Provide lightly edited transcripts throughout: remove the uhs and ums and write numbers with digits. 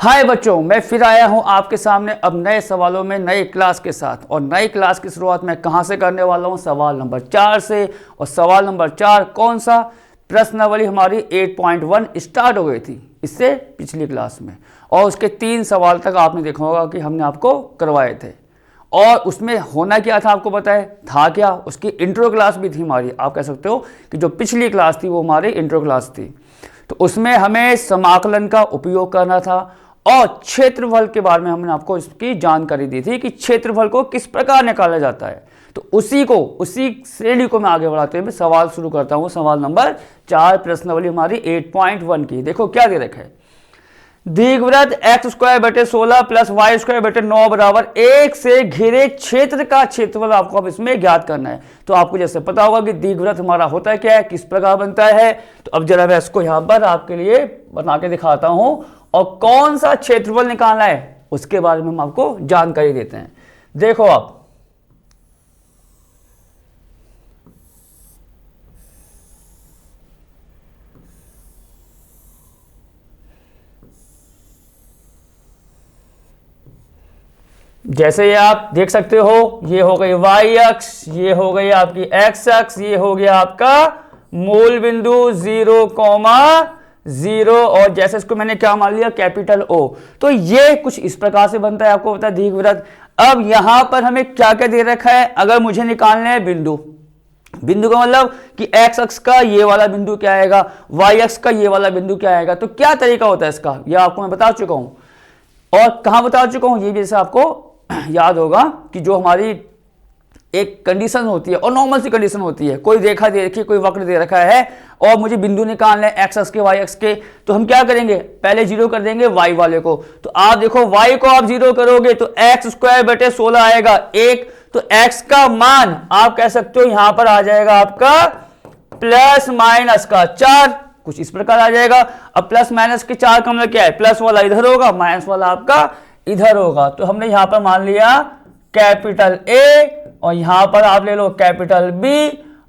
हाय बच्चों, मैं फिर आया हूं आपके सामने अब नए सवालों में नई क्लास के साथ। और नई क्लास की शुरुआत मैं कहां से करने वाला हूं? सवाल नंबर 4 से। और सवाल नंबर 4 कौन सा? प्रश्नावली हमारी 8.1 स्टार्ट हो गई थी इससे पिछली क्लास में, और उसके 3 सवाल तक आपने देखा होगा कि हमने आपको करवाए थे। और उसमें होना क्या था आपको पता है? था क्या? उसकी इंट्रो क्लास भी थी हमारी। आप कह सकते हो कि जो पिछली क्लास थी वो हमारी इंट्रो क्लास थी। तो उसमें हमें समाकलन का उपयोग करना था और क्षेत्रफल के बारे में हमने आपको इसकी जानकारी दी थी कि क्षेत्रफल को किस प्रकार निकाला जाता है। तो उसी श्रेणी को मैं आगे बढ़ाते हुए सवाल शुरू करता हूं। सवाल नंबर 4 प्रश्नावली हमारी 8.1 की। देखो क्या दे रखा है। दीर्घवृत्त x² + 16 + y² 9 बराबर 1 से घिरे क्षेत्र का क्षेत्रफल आपको अब इसमें ज्ञात करना है। तो आपको जैसे पता होगा कि दीर्घवृत्त हमारा होता है क्या है, किस प्रकार बनता है। तो अब जरा मैं इसको यहां पर आपके लिए बना के दिखाता हूं और कौन सा क्षेत्रफल निकालना है उसके बारे में हम आपको जानकारी देते हैं। देखो आप, जैसे ये आप देख सकते हो, ये हो गई y अक्ष, ये हो गई आपकी x अक्ष, ये हो गया आपका मूल बिंदु 0,0, और जैसे इसको मैंने क्या मान लिया, कैपिटल O। तो ये कुछ इस प्रकार से बनता है, आपको पता है दीर्घवृत्त। अब यहां पर हमें क्या क्या दे रखा है? अगर मुझे निकालना है बिंदु का मतलब कि x अक्ष का ये वाला बिंदु क्या आएगा, y अक्ष का ये वाला बिंदु क्या आएगा। तो क्या तरीका होता है इसका, यह आपको मैं बता चुका हूं। और कहां बता चुका हूं ये भी, जैसे आपको याद होगा कि जो हमारी एक कंडीशन होती है और नॉर्मल सी कंडीशन होती है, कोई रेखा दे रखी है, कोई वक्र दे रखा है और मुझे बिंदु निकालना है x अक्ष के y अक्ष के। तो हम क्या करेंगे, पहले 0 कर देंगे y वाले को। तो आप देखो y को आप 0 करोगे तो x² बटे 16 आएगा 1। तो x का मान आप कह सकते हो यहां पर आ जाएगा आपका प्लस माइनस का 4, कुछ इस प्रकार आ जाएगा। अब प्लस माइनस के 4 का मतलब क्या है, प्लस वाला इधर होगा, माइनस वाला आपका इधर होगा। तो हमने यहां पर मान लिया कैपिटल A और यहां पर आप ले लो कैपिटल B,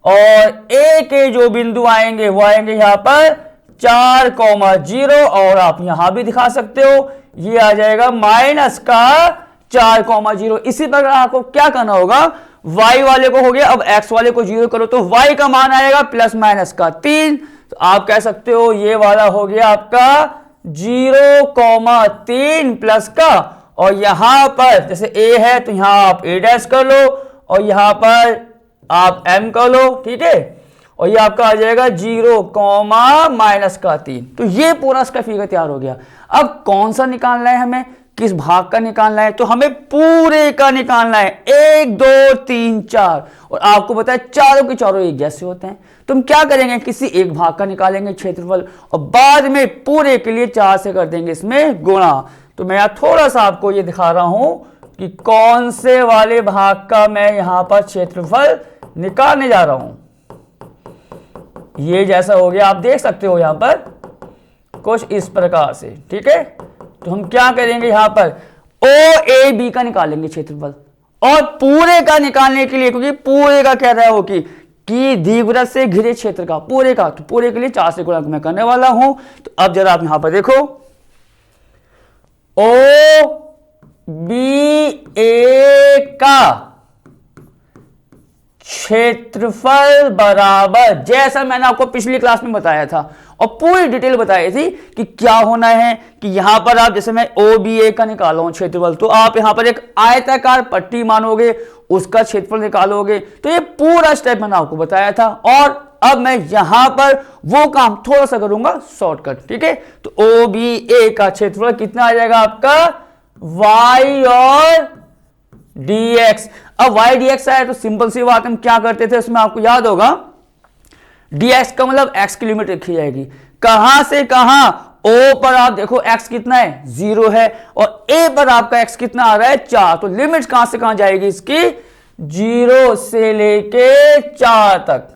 और A के जो बिंदु आएंगे वो आएंगे यहां पर 4,0, और आप यहां भी दिखा सकते हो ये आ जाएगा माइनस का 4,0। इसी प्रकार आपको क्या करना होगा, y वाले को हो गया, अब x वाले को 0 करो तो y का मान आएगा प्लस माइनस का 3। तो आप कह सकते हो ये वाला हो गया आपका 0,3 प्लस का, और यहां पर जैसे a है तो यहां आप a' कर लो और यहां पर आप m कर लो, ठीक है। और ये आपका आ जाएगा 0,-3। तो ये पूरा इसका फिगर तैयार हो गया। अब कौन सा निकालना है हमें, किस भाग का निकालना है? तो हमें पूरे का निकालना है, 1 2 3 4। और आपको पता है चारों के चारों एक जैसे होते हैं। तो हम क्या करेंगे, किसी एक भाग का निकालेंगे क्षेत्रफल और बाद में पूरे के लिए 4 से कर देंगे इसमें गुणा। तो मैं थोड़ा सा आपको ये दिखा रहा हूं कि कौन से वाले भाग का मैं यहां पर क्षेत्रफल निकालने जा रहा हूं। ये जैसा हो गया, आप देख सकते हो यहां पर कुछ इस प्रकार से, ठीक है। तो हम क्या करेंगे, यहां पर OAB का निकालेंगे क्षेत्रफल, और पूरे का निकालने के लिए, क्योंकि पूरे का कह रहा है वो कि दीर्घवृत्त से घिरे क्षेत्र का पूरे का, तो पूरे के लिए 4 से गुणा मैं करने वाला हूं। तो अब जरा आप यहां पर देखो, OBA का क्षेत्रफल बराबर, जैसा मैंने आपको पिछली क्लास में बताया था और पूरी डिटेल बताई थी कि क्या होना है, कि यहां पर आप जैसे मैं OBA का निकाला हूं क्षेत्रफल, तो आप यहां पर एक आयताकार पट्टी मानोगे, उसका क्षेत्रफल निकालोगे। तो ये पूरा स्टेप मैंने आपको बताया था, और अब मैं यहां पर वो काम थोड़ा सा करूंगा शॉर्टकट, ठीक है। तो OBA का क्षेत्रफल कितना आ जाएगा आपका, y और dx। अब y dx आया तो सिंपल सी बात, हम क्या करते थे उसमें आपको याद होगा, dx का मतलब x की लिमिट रखी जाएगी, कहां से कहां, O पर आप देखो x कितना है, 0 है, और A पर आपका x कितना आ रहा है, 4। तो लिमिट कहां से कहां जाएगी इसकी, 0 से लेके 4 तक।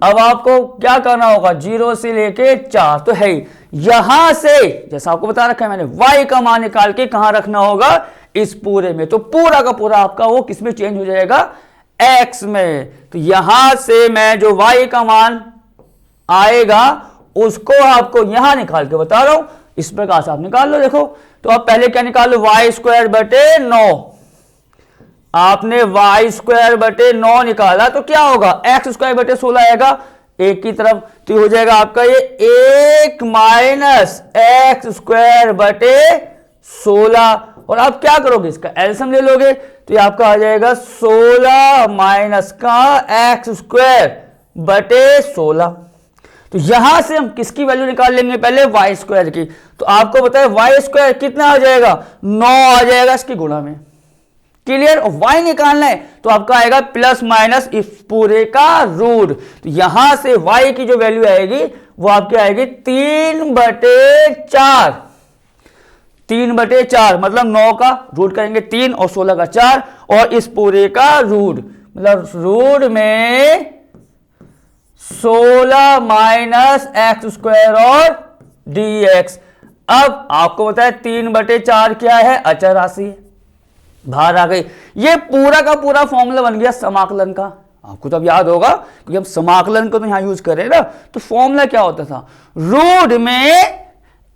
अब आपको क्या करना होगा, 0 से लेके 4 तो है यहां से, जैसा आपको बता रखा है मैंने, y का मान निकाल के कहां रखना होगा, इस पूरे में। तो पूरा का पूरा आपका वो किस में चेंज हो जाएगा, x में। तो यहां से मैं जो y का मान आएगा उसको आपको यहां निकाल के बता रहा हूं। इस प्रकार से आप निकाल लो। देखो तो आप पहले क्या निकालो, वाई स्क्वायर बटे 9। आपने वाई स्क्वायर बटे 9 निकाला तो क्या होगा, एक्स स्क्वायर बटे 16 आएगा एक की तरफ, तो ये हो जाएगा आपका ये 1 माइनस एक्स स्क्वायर बटे 16। और आप क्या करोगे, इसका एलसीएम ले लोगे तो ये आपका आ जाएगा 16 माइनस का एक्स स्क्वायर बटे 16। तो यहां से हम किसकी वैल्यू निकाल लेंगे, पहले वाई स्क्वायर की। तो आपको बताया वाई स्क्वायर कितना आ जाएगा, 9 आ जाएगा इसकी गुणा में। क्लियर। और y निकालना है तो आपका आएगा प्लस माइनस इस पूरे का रूट। तो यहां से y की जो वैल्यू आएगी वो आपकी आएगी 3/4। 3/4 मतलब 9 का रूट करेंगे 3 और 16 का 4 और इस पूरे का रूट, मतलब रूट में 16 माइनस एक्स स्क्वायर और dx। अब आपको बताया 3/4 क्या है, अचर राशि है, बाहर आ गई। ये पूरा का पूरा फॉर्मूला बन गया समाकलन का। आपको तो अब याद होगा क्योंकि हम समाकलन को तो यहां यूज कर रहे हैं ना। तो फॉर्मूला क्या होता था, रूट में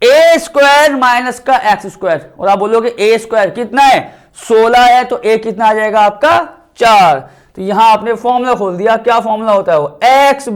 ए स्क्वायर माइनस का एक्स स्क्वायर, और आप बोलोगे ए स्क्वायर कितना है 16 है तो ए कितना आ जाएगा आपका 4। तो यहां आपने फॉर्मूला खोल दिया। क्या फॉर्मूला होता है वो, x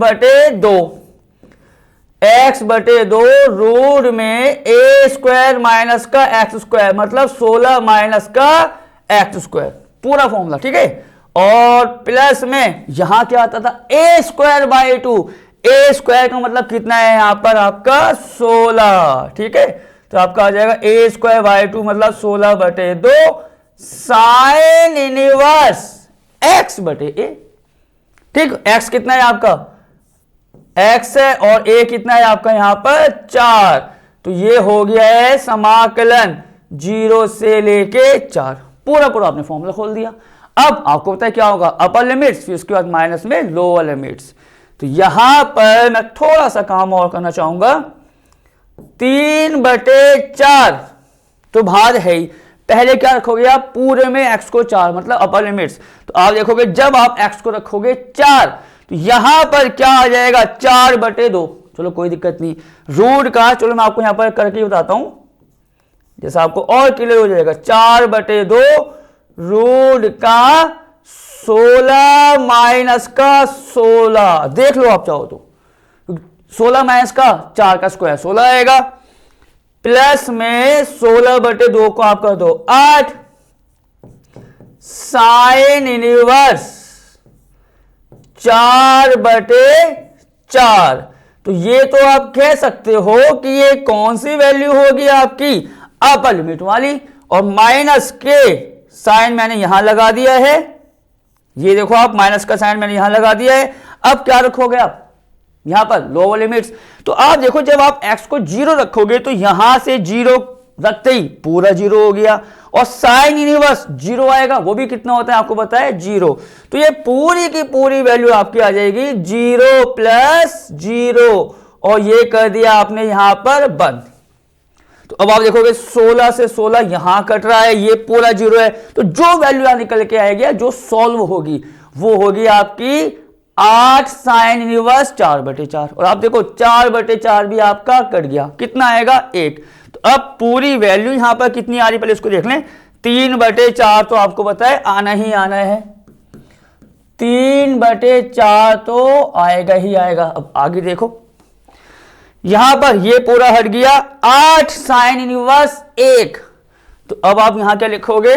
बटे 2 रूट में ए स्क्वायर माइनस का एक्स स्क्वायर मतलब 16 माइनस का एक्स स्क्वायर, पूरा फॉर्मूला। ठीक है। और प्लस में यहां क्या आता था, ए स्क्वायर बाई 2। ए स्क्वायर का मतलब कितना है यहां पर आपका 16। ठीक है। तो आपका आ जाएगा ए स्क्वायर बाई 2 मतलब 16/2 साइन इनवर्स एक्स बटे ए। ठीक, एक्स कितना है आपका, एक्स है और ए कितना है आपका यहां पर 4। तो ये हो गया है समाकलन 0 से लेके 4। पूरा पूरा आपने फॉर्मूला खोल दिया। अब आपको पता है क्या होगा, अपर लिमिट्स फिर उसके बाद माइनस में लोअर लिमिट्स। तो यहां पर मैं थोड़ा सा काम और करना चाहूंगा। 3/4 तो भाग है ही, पहले क्या रखोगे आप, पूरे में x को 4 मतलब अपर लिमिट्स। तो आप देखोगे जब आप x को रखोगे 4 तो यहां पर क्या आ जाएगा 4/2। चलो कोई दिक्कत नहीं, रूट का चलो मैं आपको यहां पर करके बताता हूं जैसा आपको और क्लियर हो जाएगा। 4/2 रूट का 16 माइनस का 16, देख लो आप चाहो तो 16 माइनस का 4 का स्क्वायर 16 आएगा, प्लस में 16/2 को आप कर दो 8 साइन इनवर्स 4/4। तो ये तो आप कह सकते हो कि ये कौन सी वैल्यू होगी आपकी, अपर लिमिट वाली। और माइनस के साइन मैंने यहां लगा दिया है, ये देखो आप माइनस का साइन मैंने यहां लगा दिया है। अब क्या रखोगे आप यहां पर लोअर लिमिट्स। तो आप देखो जब आप x को 0 रखोगे तो यहां से 0 रखते ही पूरा 0 हो गया और साइन इनवर्स 0 आएगा, वो भी कितना होता है आपको पता है 0। तो ये पूरी की पूरी वैल्यू आपकी आ जाएगी 0 प्लस 0 और ये कर दिया आपने यहां पर बंद। तो अब आप देखोगे 16 से 16 यहां कट रहा है, ये पूरा 0 है। तो जो वैल्यू यहां निकल के आएगी जो सॉल्व होगी वो होगी आपकी 8 साइन इनवर्स 4/4। और आप देखो 4/4 भी आपका कट गया, कितना आएगा 1। तो अब पूरी वैल्यू यहां पर कितनी आ रही पहले इसको देख लें। 3/4 तो आपको पता है आना ही आना है, 3/4 तो आएगा ही आएगा। अब आगे देखो यहां पर ये पूरा हट गया 8 साइन इनवर्स 1। तो अब आप यहां क्या लिखोगे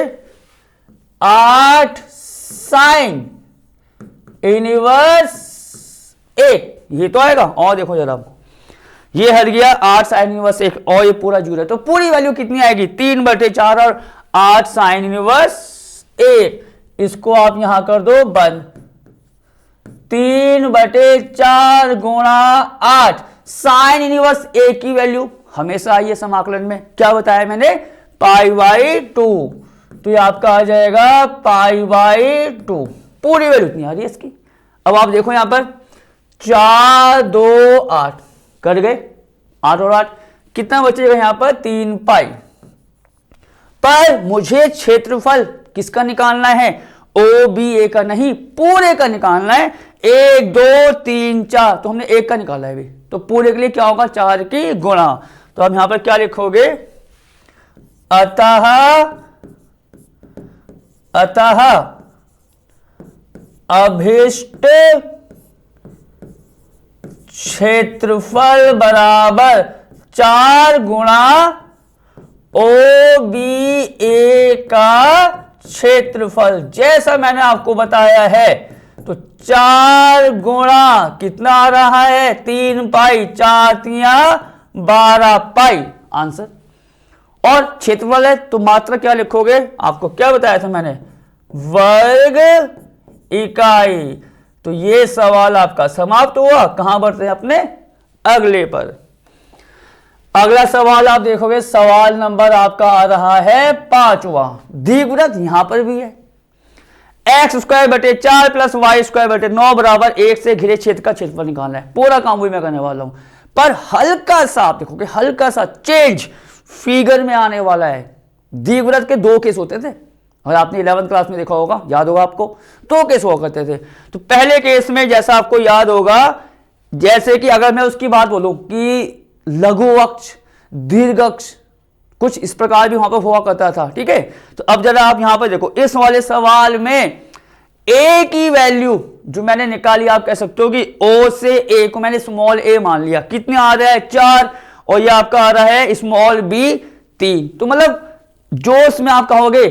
8 साइन इनवर्स 1, ये तो आएगा। और देखो जरा ये हट गया 8 साइन इनवर्स 1 और ये पूरा 0 है। तो पूरी वैल्यू कितनी आएगी 3/4 और 8 साइन इनवर्स 1। इसको आप यहां कर दो बंद, 3/4 गुणा 8 साइन इनवर्स 1 की वैल्यू हमेशा आई है समाकलन में, क्या बताया मैंने π/2। तो ये आपका आ जाएगा π/2, पूरी वैल्यू इतनी आ रही है इसकी। अब आप देखो यहां पर 4 2 8 कट गए, 8 और 8 कितना बचेगा यहां पर 3π। पर मुझे क्षेत्रफल किसका निकालना है, OBA का नहीं पूरे का निकालना है। 1 2 3 4 तो हमने 1 का निकाला है अभी, तो पूरे के लिए क्या होगा 4 की गुणा। तो अब यहां पर क्या लिखोगे, अतः अभीष्ट क्षेत्रफल बराबर 4 गुणा OBA का क्षेत्रफल। जैसा मैंने आपको बताया है, तो 4 गुणा कितना आ रहा है, 3 पाई, 4 तिया 12 पाई आंसर। और क्षेत्रफल है तो मात्रा क्या लिखोगे, आपको क्या बताया था मैंने, वर्ग इकाई। तो ये सवाल आपका समाप्त हुआ। कहां बढ़ते हैं अपने अगले पर। अगला सवाल आप देखोगे, सवाल नंबर आपका आ रहा है 5वां। दीर्घवृत्त यहां पर भी है, x² प्लस y² 9 बराबर 1 से घिरे क्षेत्र का क्षेत्रफल निकालना है। पूरा काम वही मैं करने वाला हूं, पर हल्का सा आप देखोगे, हल्का सा चेंज फिगर में आने वाला है। दीर्घवृत्त के 2 केस होते थे, और आपने 11th क्लास में देखा होगा, याद होगा आपको, 2 केस हुआ करते थे। तो पहले केस में जैसा आपको याद होगा, जैसे कि अगर मैं उसकी बात बोलूं कि लघु अक्ष, दीर्घ अक्ष, कुछ इस प्रकार भी वहां पर हुआ करता था, ठीक है। तो अब जरा आप यहां पर देखो, इस वाले सवाल में a की वैल्यू जो मैंने निकाली, आप कह सकते हो कि o से a को मैंने स्मॉल a मान लिया। कितने आ रहा है, 4, और ये आपका आ रहा है स्मॉल b 3। तो मतलब जो इसमें आप कहोगे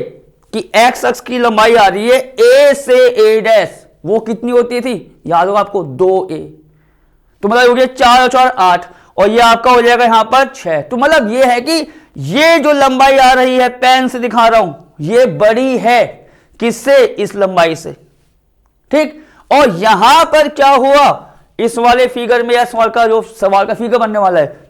कि x अक्ष की लंबाई आ रही है a से a', वो कितनी होती थी, याद होगा आपको, 2a। तो मतलब हो गया 4 और 4 8, और ये आपका हो जाएगा यहां पर 6। तो मतलब ये है कि ये जो लंबाई आ रही है, पेन से दिखा रहा हूं, ये बड़ी है किससे, इस लंबाई से, ठीक। और यहां पर क्या हुआ, इस वाले फिगर में, या सवाल का फिगर बनने वाला है,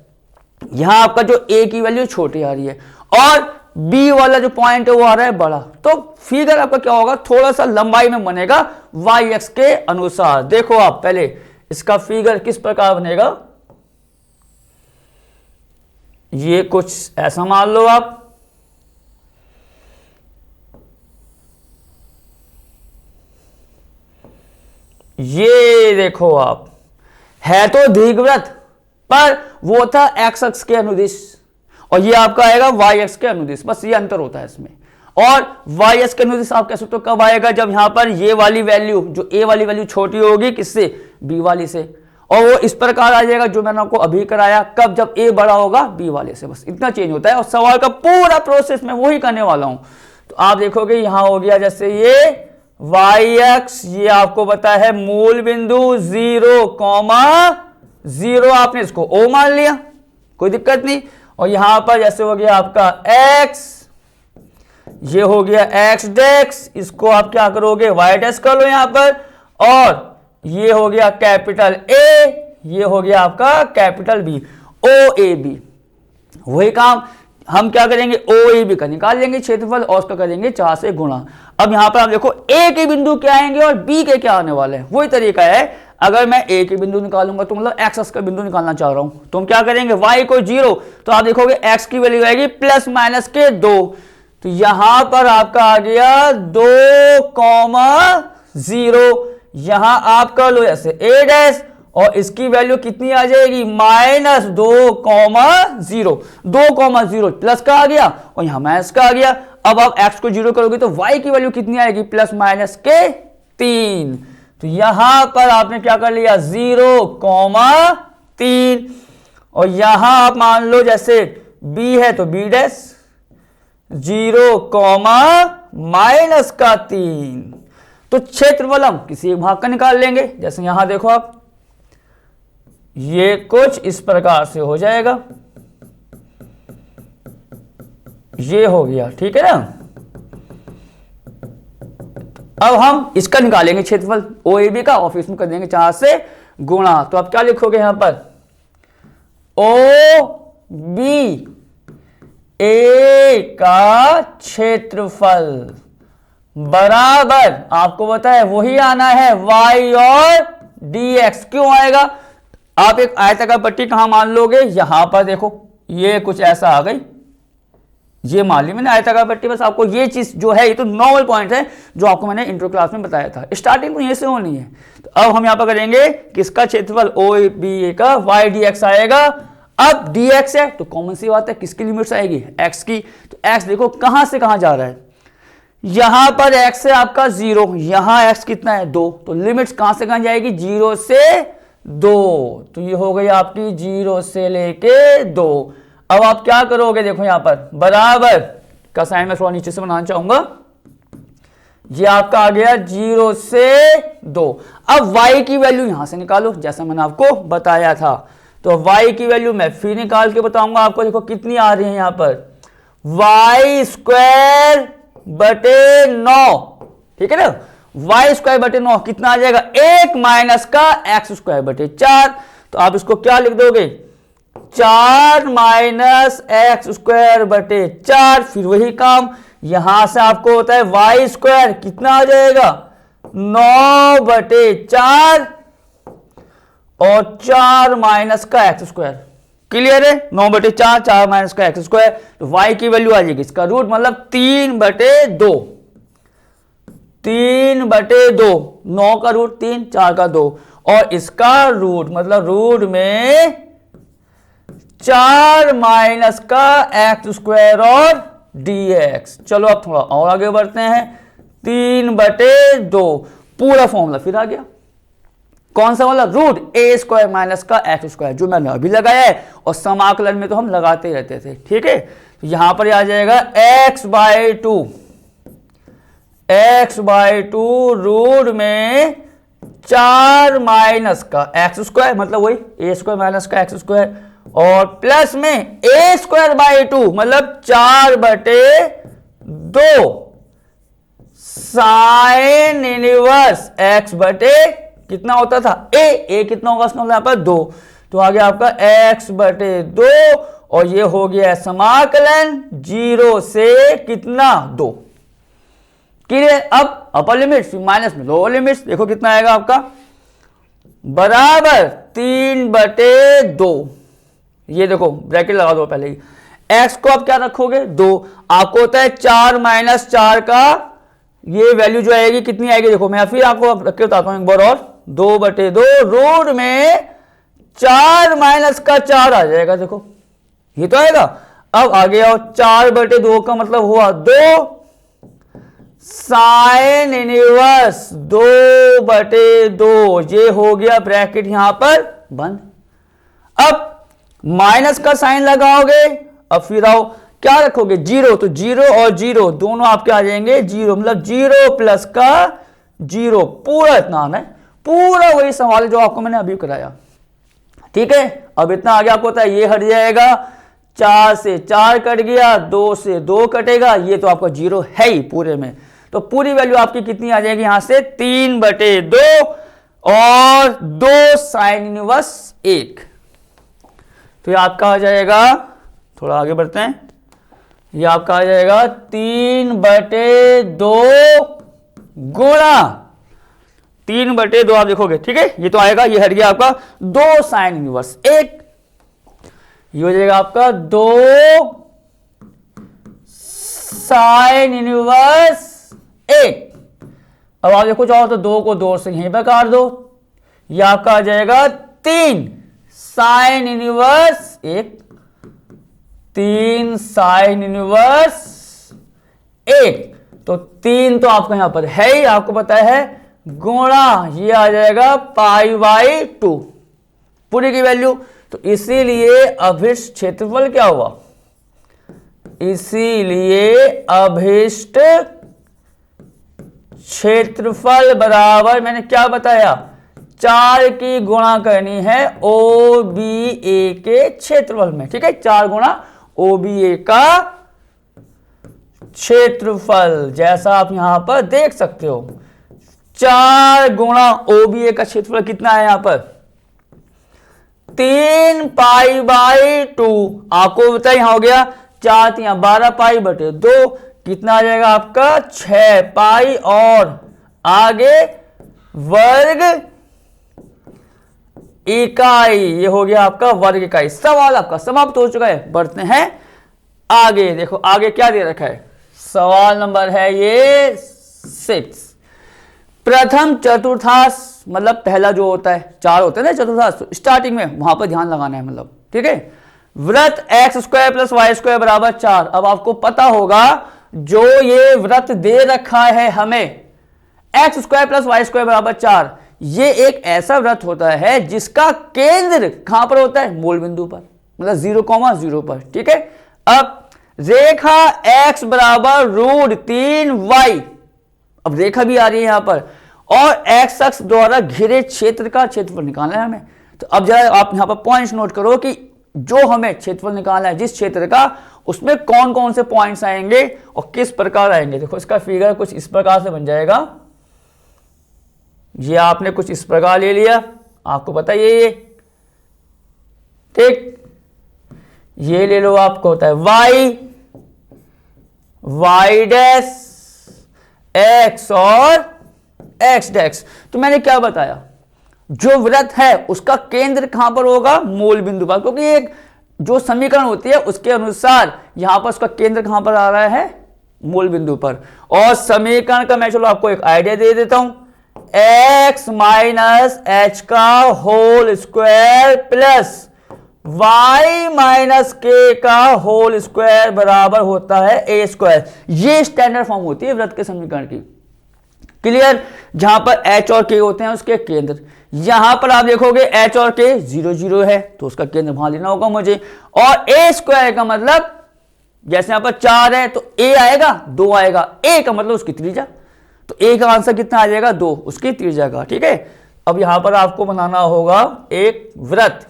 यहां आपका जो a की वैल्यू छोटी आ रही है, और b वाला जो पॉइंट है वो आ रहा है बड़ा। तो फिगर आपका क्या होगा, थोड़ा सा लंबाई में बनेगा y अक्ष के अनुसार। देखो आप पहले इसका फिगर किस प्रकार बनेगा, ये कुछ ऐसा मान लो आप, ये देखो आप, है तो दीर्घवृत्त, पर वो था x अक्ष के अनुदिश, और ये आपका आएगा y अक्ष के अनुदिश, बस ये अंतर होता है इसमें। और y अक्ष के अनुदिश आप कह सकते हो कब आएगा, जब यहां पर ये वाली वैल्यू, जो a वाली वैल्यू छोटी होगी किससे, b वाली से, और वो इस प्रकार आ जाएगा जो मैंने आपको अभी कराया, कब, जब a बड़ा होगा b वाले से। बस इतना चेंज होता है, और सवाल का पूरा प्रोसेस मैं वही करने वाला हूं। तो आप देखोगे यहां हो गया, जैसे ये y अक्ष, ये आपको पता है मूल बिंदु 0,0, आपने इसको o मान लिया, कोई दिक्कत नहीं। और यहां पर जैसे हो गया आपका x, ये हो गया x', इसको आप क्या करोगे, y' कर लो यहां पर, और ये हो गया कैपिटल A, ये हो गया आपका कैपिटल B, OAB। वही काम हम क्या करेंगे, OAB का निकाल लेंगे क्षेत्रफल, और उसका करेंगे 4 से गुणा। अब यहां पर आप देखो A के बिंदु क्या आएंगे और B के क्या आने वाले हैं, वही तरीका है। अगर मैं A के बिंदु निकालूंगा तो मतलब x अक्ष का बिंदु निकालना चाह रहा हूं, तो हम क्या करेंगे, y को 0, तो आप देखोगे x की वैल्यू आएगी प्लस माइनस के 2। तो यहां पर आपका आ गया 2,0, यहां आप कर लो ऐसे a', और इसकी वैल्यू कितनी आ जाएगी, -2,0, 2,0 प्लस का आ गया, और यहां माइनस का आ गया। अब आप x को 0 करोगे तो y की वैल्यू कितनी आएगी, प्लस माइनस के 3। तो यहां पर आपने क्या कर लिया, 0,3, और यहां आप मान लो जैसे b है तो b', 0,-3। तो क्षेत्रफल हम किसी एक भाग का निकाल लेंगे। जैसे यहां देखो आप, ये कुछ इस प्रकार से हो जाएगा, ये हो गया, ठीक है ना। अब हम इसका निकालेंगे क्षेत्रफल OAB का, और फिर इसमें कर देंगे 4 से गुणा। तो आप क्या लिखोगे यहां पर, OB A का क्षेत्रफल बराबर, आपको पता है वही आना है y और dx। क्यों आएगा, आप एक आयताकार पट्टी कहां मान लोगे, यहां पर देखो, ये कुछ ऐसा आ गई, ये मान ली मैंने आयताकार पट्टी। बस आपको ये चीज जो है, ये तो नॉर्मल पॉइंट है जो आपको मैंने इंट्रो क्लास में बताया था, स्टार्टिंग तो यहीं से होनी है। तो अब हम यहां पर करेंगे किसका क्षेत्रफल, OAB का y dx आएगा। अब dx है तो कॉमन सी बात है किसकी लिमिट्स आएगी, x की। तो x देखो कहां से कहां जा रहा है, यहां पर x है आपका 0, यहां x कितना है 2, तो लिमिट्स कहां से कहां जाएगी 0 से 2, तो ये हो गई आपकी 0 से लेके 2। अब आप क्या करोगे, देखो यहां पर बराबर का साइन मैं थोड़ा नीचे से बनाना चाहूंगा, ये आपका आ गया 0 से 2। अब y की वैल्यू यहां से निकालो जैसा मैंने आपको बताया था, तो y की वैल्यू मैं फिर निकाल के बताऊंगा आपको। देखो कितनी आ रही है यहां पर y स्क्वायर बटे 9, ठीक है ना, y स्क्वायर बटे 9 कितना आ जाएगा 1 माइनस का x स्क्वायर बटे 4। तो आप इसको क्या लिख दोगे 4 माइनस एक्स स्क्वायर बटे 4, फिर वही काम यहां से आपको होता है y स्क्वायर कितना आ जाएगा 9 बटे 4 और 4 माइनस का एक्स स्क्वायर, क्लियर है, 9 बटे 4, 4 माइनस का एक्स स्क्वायर, तो y की वैल्यू आ जाएगी इसका रूट मतलब 3 बटे 2, 3 बटे 2, 9 का रूट 3, 4 का 2, और इसका रूट मतलब रूट में 4 माइनस का एक्स स्क्वायर और dx। चलो अब थोड़ा और आगे बढ़ते हैं, 3 बटे 2 पूरा फॉर्मूला फिर आ गया, कौन सा वाला, रूट ए स्क्वायर माइनस का एक्स स्क्वायर जो मैंने अभी लगाया है, और समाकलन में तो हम लगाते ही रहते थे, ठीक है। तो यहां पर आ जाएगा x by 2, x by 2 root में 4 माइनस का एक्स स्क्वायर मतलब वही ए स्क्वायर माइनस का एक्स स्क्वायर, और प्लस में ए स्क्वायर बाई 2 मतलब 4 बटे 2 साइन इनवर्स एक्स बटे कितना होता था ए कितना होगा उसका यहाँ पर 2, तो आ गया आपका x बटे 2, और ये हो गया समाकलन 0 से कितना 2, क्लियर। अब अपर लिमिट माइनस में लोअर लिमिट्स, देखो कितना आएगा आपका बराबर 3 बटे 2, ये देखो ब्रैकेट लगा दो पहले ही, x को आप क्या रखोगे 2, आपको होता है 4 माइनस 4 का ये वैल्यू जो आएगी कितनी आएगी, देखो मैं फिर आपको रख के बताता हूं एक बार और, 2 बटे 2 रूट में 4 माइनस का 4 आ जाएगा, देखो ये तो आएगा। अब आगे आओ 4 बटे 2 का मतलब हुआ 2 साइन इनवर्स 2 बटे 2, ये हो गया ब्रैकेट यहां पर बंद। अब माइनस का साइन लगाओगे, अब फिर आओ क्या रखोगे 0, तो 0 और 0 दोनों आपके आ जाएंगे 0, मतलब 0 प्लस का 0, पूरा इतना आना है, पूरा वही सवाल है जो आपको मैंने अभी कराया, ठीक है। अब इतना आगे आपको पता है ये हट जाएगा, 4 से 4 कट गया, 2 से 2 कटेगा, ये तो आपका 0 है ही पूरे में, तो पूरी वैल्यू आपकी कितनी आ जाएगी यहां से 3 बटे 2 और 2 साइन इनवर्स 1, तो ये आपका आ जाएगा, थोड़ा आगे बढ़ते हैं, ये आपका आ जाएगा 3 बटे 2 गुणा 3 बटे 2 आप देखोगे, ठीक है, ये तो आएगा, ये हट गया आपका 2 साइन इनवर्स 1, ये हो जाएगा आपका 2 साइन इनवर्स 1। अब आप देखो चाहो तो 2 को 2 से यहीं पर काट दो, ये आपका आ जाएगा 3 साइन इनवर्स 1, 3 साइन इनवर्स 1, तो 3 तो आपका यहां पर है ही, आपको पता है, गुणा ये आ जाएगा पाई बाई 2 पूरी की वैल्यू, तो इसीलिए अभिष्ट क्षेत्रफल क्या हुआ, इसीलिए अभिष्ट क्षेत्रफल बराबर मैंने क्या बताया 4 की गुणा करनी है ओ बी ए के क्षेत्रफल में, ठीक है, 4 गुणा ओ बी ए का क्षेत्रफल, जैसा आप यहां पर देख सकते हो 4 गुणा ओ बी ए का क्षेत्रफल कितना है यहां पर 3 पाई बाई 2, आपको बताइए यहां हो गया 4 3 12 पाई बटे 2, कितना आ जाएगा आपका 6 पाई, और आगे वर्ग इकाई, ये हो गया आपका वर्ग इकाई। सवाल आपका समाप्त हो चुका है, बढ़ते हैं आगे। देखो आगे क्या दे रखा है, सवाल नंबर है ये 6, प्रथम चतुर्थांश मतलब पहला जो होता है 4 होते हैं ना चतुर्थांश, तो स्टार्टिंग में वहां पर ध्यान लगाना है, मतलब ठीक है। वृत्त x square plus y square बराबर 4। अब आपको पता होगा जो ये वृत्त दे रखा है हमें x square plus y square बराबर 4, ये एक ऐसा वृत्त होता है जिसका केंद्र कहां पर होता है, मूल बिंदु पर, मतलब 0,0 पर। ठीक है, अब रेखा x बराबर √3y, अब रेखा भी आ रही है यहां पर, और x अक्ष द्वारा घिरे क्षेत्र का क्षेत्रफल निकालना है हमें। तो अब जरा आप यहां पर पॉइंट्स नोट करो कि जो हमें क्षेत्रफल निकालना है जिस क्षेत्र का, उसमें कौन कौन से पॉइंट्स आएंगे और किस प्रकार आएंगे। देखो इसका फिगर कुछ इस प्रकार से बन जाएगा, ये आपने कुछ इस प्रकार ले लिया, आपको पता ये ठीक, ये ले लो, आपको होता है y डैश x और x डैश। तो मैंने क्या बताया, जो वृत्त है उसका केंद्र कहां पर होगा, मूल बिंदु पर, क्योंकि एक जो समीकरण होती है उसके अनुसार यहां पर उसका केंद्र कहां पर आ रहा है, मूल बिंदु पर। और समीकरण का मैं चलो आपको एक आइडिया दे देता हूं, x माइनस एच का whole square plus y minus k का होल स्क्वायर बराबर होता है a स्क्वायर। ये स्टैंडर्ड फॉर्म होती है वृत्त के समीकरण की। क्लियर, जहां पर h और k होते हैं उसके केंद्र, यहां पर आप देखोगे h और k 0 0 है तो उसका केंद्र वहां लेना होगा मुझे, और a स्क्वायर का मतलब जैसे यहां पर 4 है तो a आएगा 2 आएगा, a का मतलब उसकी त्रिज्या, तो a का आंसर कितना आ जाएगा 2, उसकी त्रिज्या का। ठीक है, अब यहां पर आपको बनाना होगा एक वृत्त,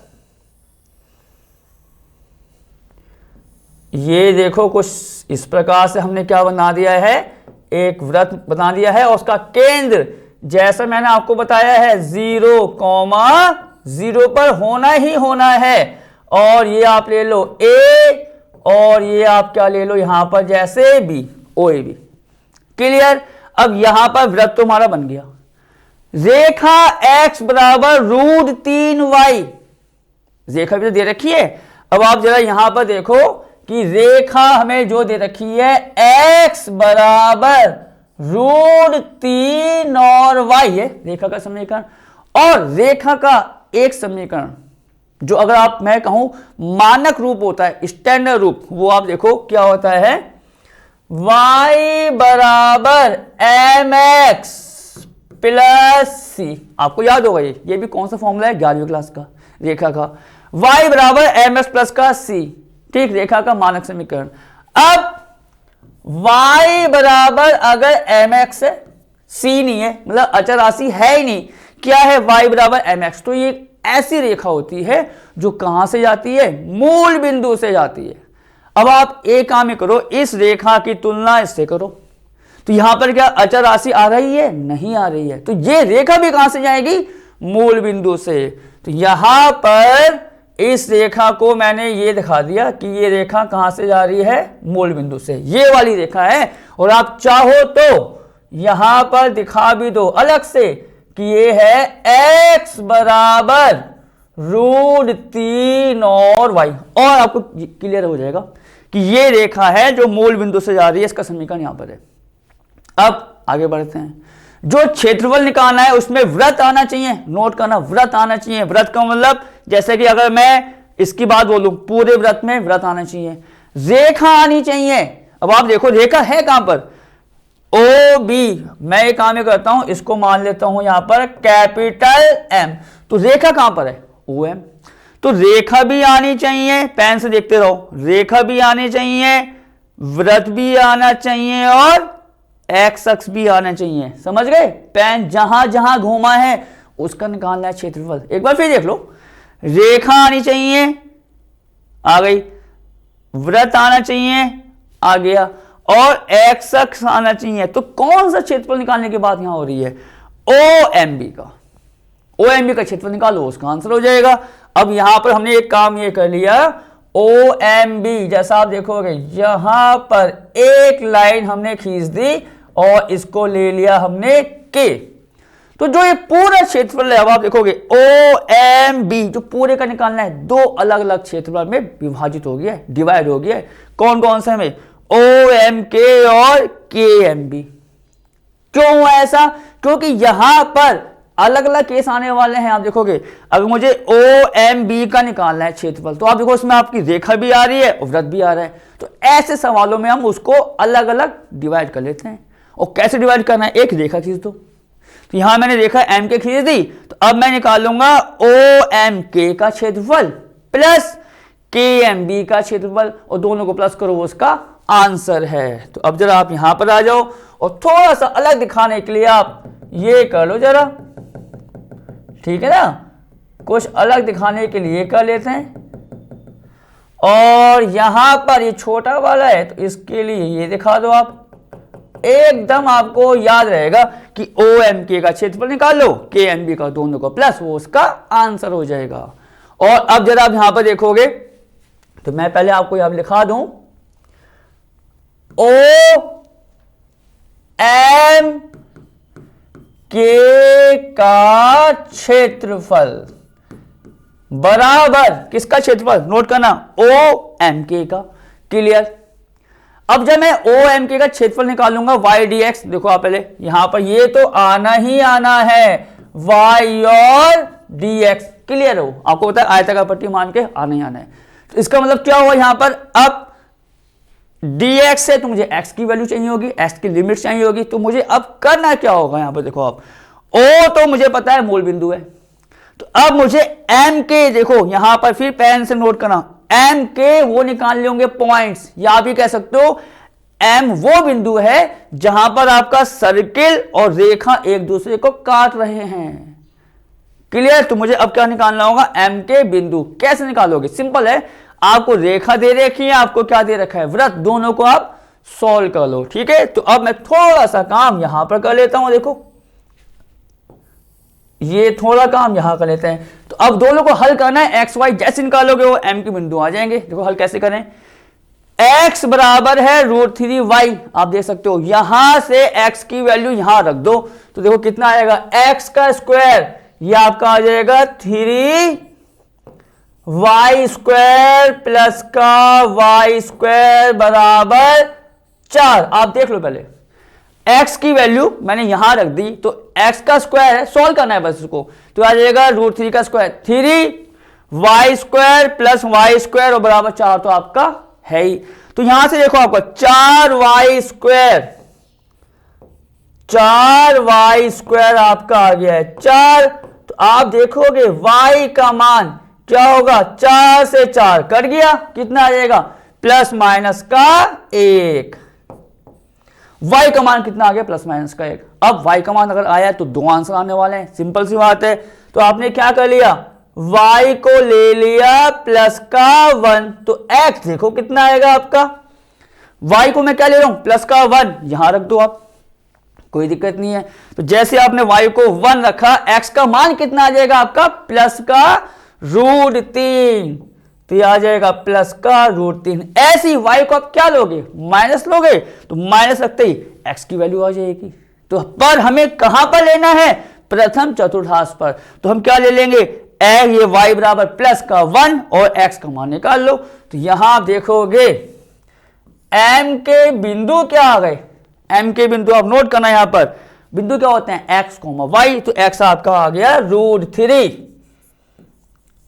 ये देखो कुछ इस प्रकार से हमने क्या बना दिया है, एक वृत्त बना दिया है, और उसका केंद्र जैसा मैंने आपको बताया है 0,0 पर होना ही होना है। और ये आप ले लो a, और ये आप क्या ले लो यहां पर जैसे b, OAB। क्लियर, अब यहां पर वृत्त तुम्हारा बन गया। रेखा x बराबर √3y, रेखा भी तो दे रखी है। अब आप जरा यहां पर देखो कि रेखा हमें जो दे रखी है x बराबर √3 और y है रेखा का समीकरण, और रेखा का एक समीकरण जो अगर आप मैं कहूं मानक रूप होता है, स्टैंडर्ड रूप, वो आप देखो क्या होता है, y बराबर mx प्लस c। आपको याद होगा ये भी कौन सा फॉर्मूला है 11वीं क्लास का रेखा का, y बराबर mx प्लस का c। ठीक, रेखा का मानक समीकरण। अब y बराबर अगर mx है, c नहीं है, मतलब अचर राशि है ही नहीं, क्या है y बराबर mx, तो ये ऐसी रेखा होती है जो कहां से जाती है, मूल बिंदु से जाती है। अब आप एक काम ही करो, इस रेखा की तुलना इससे करो, तो यहां पर क्या अचर राशि आ रही है, नहीं आ रही है, तो ये रेखा भी कहां से जाएगी, मूल बिंदु से। तो यहां पर इस रेखा को मैंने ये दिखा दिया कि ये रेखा कहां से जा रही है, मूल बिंदु से, ये वाली रेखा है। और आप चाहो तो यहां पर दिखा भी दो अलग से कि ये है x बराबर √3 और y, और आपको क्लियर हो जाएगा कि ये रेखा है जो मूल बिंदु से जा रही है, इसका समीकरण यहां पर है। अब आगे बढ़ते हैं, जो क्षेत्रफल निकालना है उसमें वृत्त आना चाहिए, नोट करना, वृत्त आना चाहिए। वृत्त का मतलब जैसे कि अगर मैं इसकी बात बोलूं, पूरे वृत्त में वृत्त आना चाहिए, रेखा आनी चाहिए। अब आप देखो रेखा है कहां पर, OB, मैं एक काम करता हूं, इसको मान लेता हूं यहां पर कैपिटल M, तो रेखा कहां पर है, OM, तो रेखा भी आनी चाहिए, पेन से देखते रहो, रेखा भी आनी चाहिए, वृत्त भी आना चाहिए, और एक्स अक्ष भी आना चाहिए। समझ गए, पेन जहां जहां घूमा है उसका निकालना है क्षेत्रफल। एक बार फिर देख लो, रेखा आनी चाहिए, आ गई, वृत्त आना चाहिए, आ गया, और एक्स अक्ष आना चाहिए। तो कौन सा क्षेत्रफल निकालने की बात यहां हो रही है, OMB का। OMB का क्षेत्रफल निकालो, उसका आंसर हो जाएगा। अब यहां पर हमने एक काम ये कर लिया, OMB जैसा आप देखोगे यहां पर एक लाइन हमने खींच दी और इसको ले लिया हमने K, तो जो ये पूरा क्षेत्रफल है, अब आप देखोगे OMB जो पूरे का निकालना है, दो अलग अलग क्षेत्रफल में विभाजित हो गया है, डिवाइड हो गया है। कौन कौन से हमें, OMK और KMB। क्यों हुआ ऐसा, क्योंकि यहां पर अलग अलग केस आने वाले हैं। आप देखोगे अगर मुझे OMB का निकालना है क्षेत्रफल, तो आप देखो उसमें आपकी रेखा भी आ रही है और वृत्त भी आ रहा है। तो ऐसे सवालों में हम उसको अलग अलग डिवाइड कर लेते हैं। और कैसे डिवाइड करना है, एक रेखा खींच दो। तो यहां मैंने रेखा MK खींच दी, तो अब मैं निकालूंगा OMK का क्षेत्रफल प्लस KMB का क्षेत्रफल, और दोनों को प्लस करो, वो उसका आंसर है। तो अब जरा आप यहां पर आ जाओ और थोड़ा सा अलग दिखाने के लिए आप ये कर लो जरा, ठीक है ना, कुछ अलग दिखाने के लिए कर लेते हैं। और यहां पर ये छोटा वाला है तो इसके लिए ये दिखा दो आप, एकदम आपको याद रहेगा कि OMK का क्षेत्रफल निकाल लो, KMB का, दोनों को प्लस, वो उसका आंसर हो जाएगा। और अब जरा आप यहां पर देखोगे तो मैं पहले आपको यहां लिखा दूं, OMK का क्षेत्रफल बराबर किसका क्षेत्रफल, नोट करना, OMK का। क्लियर। अब जब मैं OMK का क्षेत्रफल निकालूंगा y dx, देखो आप पहले यहां पर ये तो आना ही आना है, y और dx। क्लियर हो, आपको पता है आयताकार पट्टी मान के आना ही आना है। तो इसका मतलब क्या हुआ, यहां पर अब dx से तो मुझे x की वैल्यू चाहिए होगी, x की लिमिट चाहिए होगी। तो मुझे अब करना क्या होगा, यहां पर देखो आप, O तो मुझे पता है मूल बिंदु है, तो अब मुझे MK, देखो यहां पर फिर पेन से नोट करना, MK वो निकाल होंगे पॉइंट्स, या भी कह सकते हो M वो बिंदु है जहां पर आपका सर्किल और रेखा एक दूसरे को काट रहे हैं। क्लियर। तो मुझे अब क्या निकालना होगा, MK बिंदु। कैसे निकालोगे, सिंपल है, आपको रेखा दे रखी है, आपको क्या दे रखा है, वृत्त, दोनों को आप सॉल्व कर लो। ठीक है। तो अब मैं थोड़ा सा काम यहां पर कर लेता हूं, देखो ये थोड़ा काम यहां कर लेते हैं। तो अब दोनों को हल करना है, एक्स वाई जैसे निकालोगे वो M के बिंदु आ जाएंगे। देखो हल कैसे करें, x बराबर है √3y, आप देख सकते हो यहां से x की वैल्यू यहां रख दो, तो देखो कितना आएगा, x का स्क्वायर, ये आपका आ जाएगा 3y² प्लस का y² बराबर 4। आप देख लो पहले, x की वैल्यू मैंने यहां रख दी, तो x का स्क्वायर है, सॉल्व करना है बस इसको, तो आ जाएगा √3 का स्क्वायर, 3y² प्लस y² और बराबर 4, तो आपका है ही। तो यहां से देखो आपका 4y² आपका आ गया है 4। तो आप देखोगे y का मान क्या होगा, 4 से 4 कट गया, कितना आ जाएगा, प्लस माइनस का 1। y का मान कितना आ गया, प्लस माइनस का 1। अब y का मान अगर आया तो दो आंसर आने वाले हैं, सिंपल सी बात है। तो आपने क्या कर लिया, y को ले लिया प्लस का 1, तो x देखो कितना आएगा आपका, y को मैं क्या ले रहा हूं, प्लस का 1, यहां रख दो आप, कोई दिक्कत नहीं है। तो जैसे आपने y को 1 रखा, x का मान कितना आ जाएगा आपका, प्लस का √3, तो ये आ जाएगा प्लस का √3। ऐसी y को आप क्या लोगे, माइनस लोगे, तो माइनस रखते ही x की वैल्यू आ जाएगी। तो पर हमें कहां पर लेना है, प्रथम चतुर्थांश पर। तो हम क्या ले लेंगे, ये y बराबर प्लस का 1 और x का मान निकाल लो। तो यहां आप देखोगे M के बिंदु क्या आ गए, M के बिंदु आप नोट करना, यहां पर बिंदु क्या होते हैं, x, y, तो x आपका आ गया √3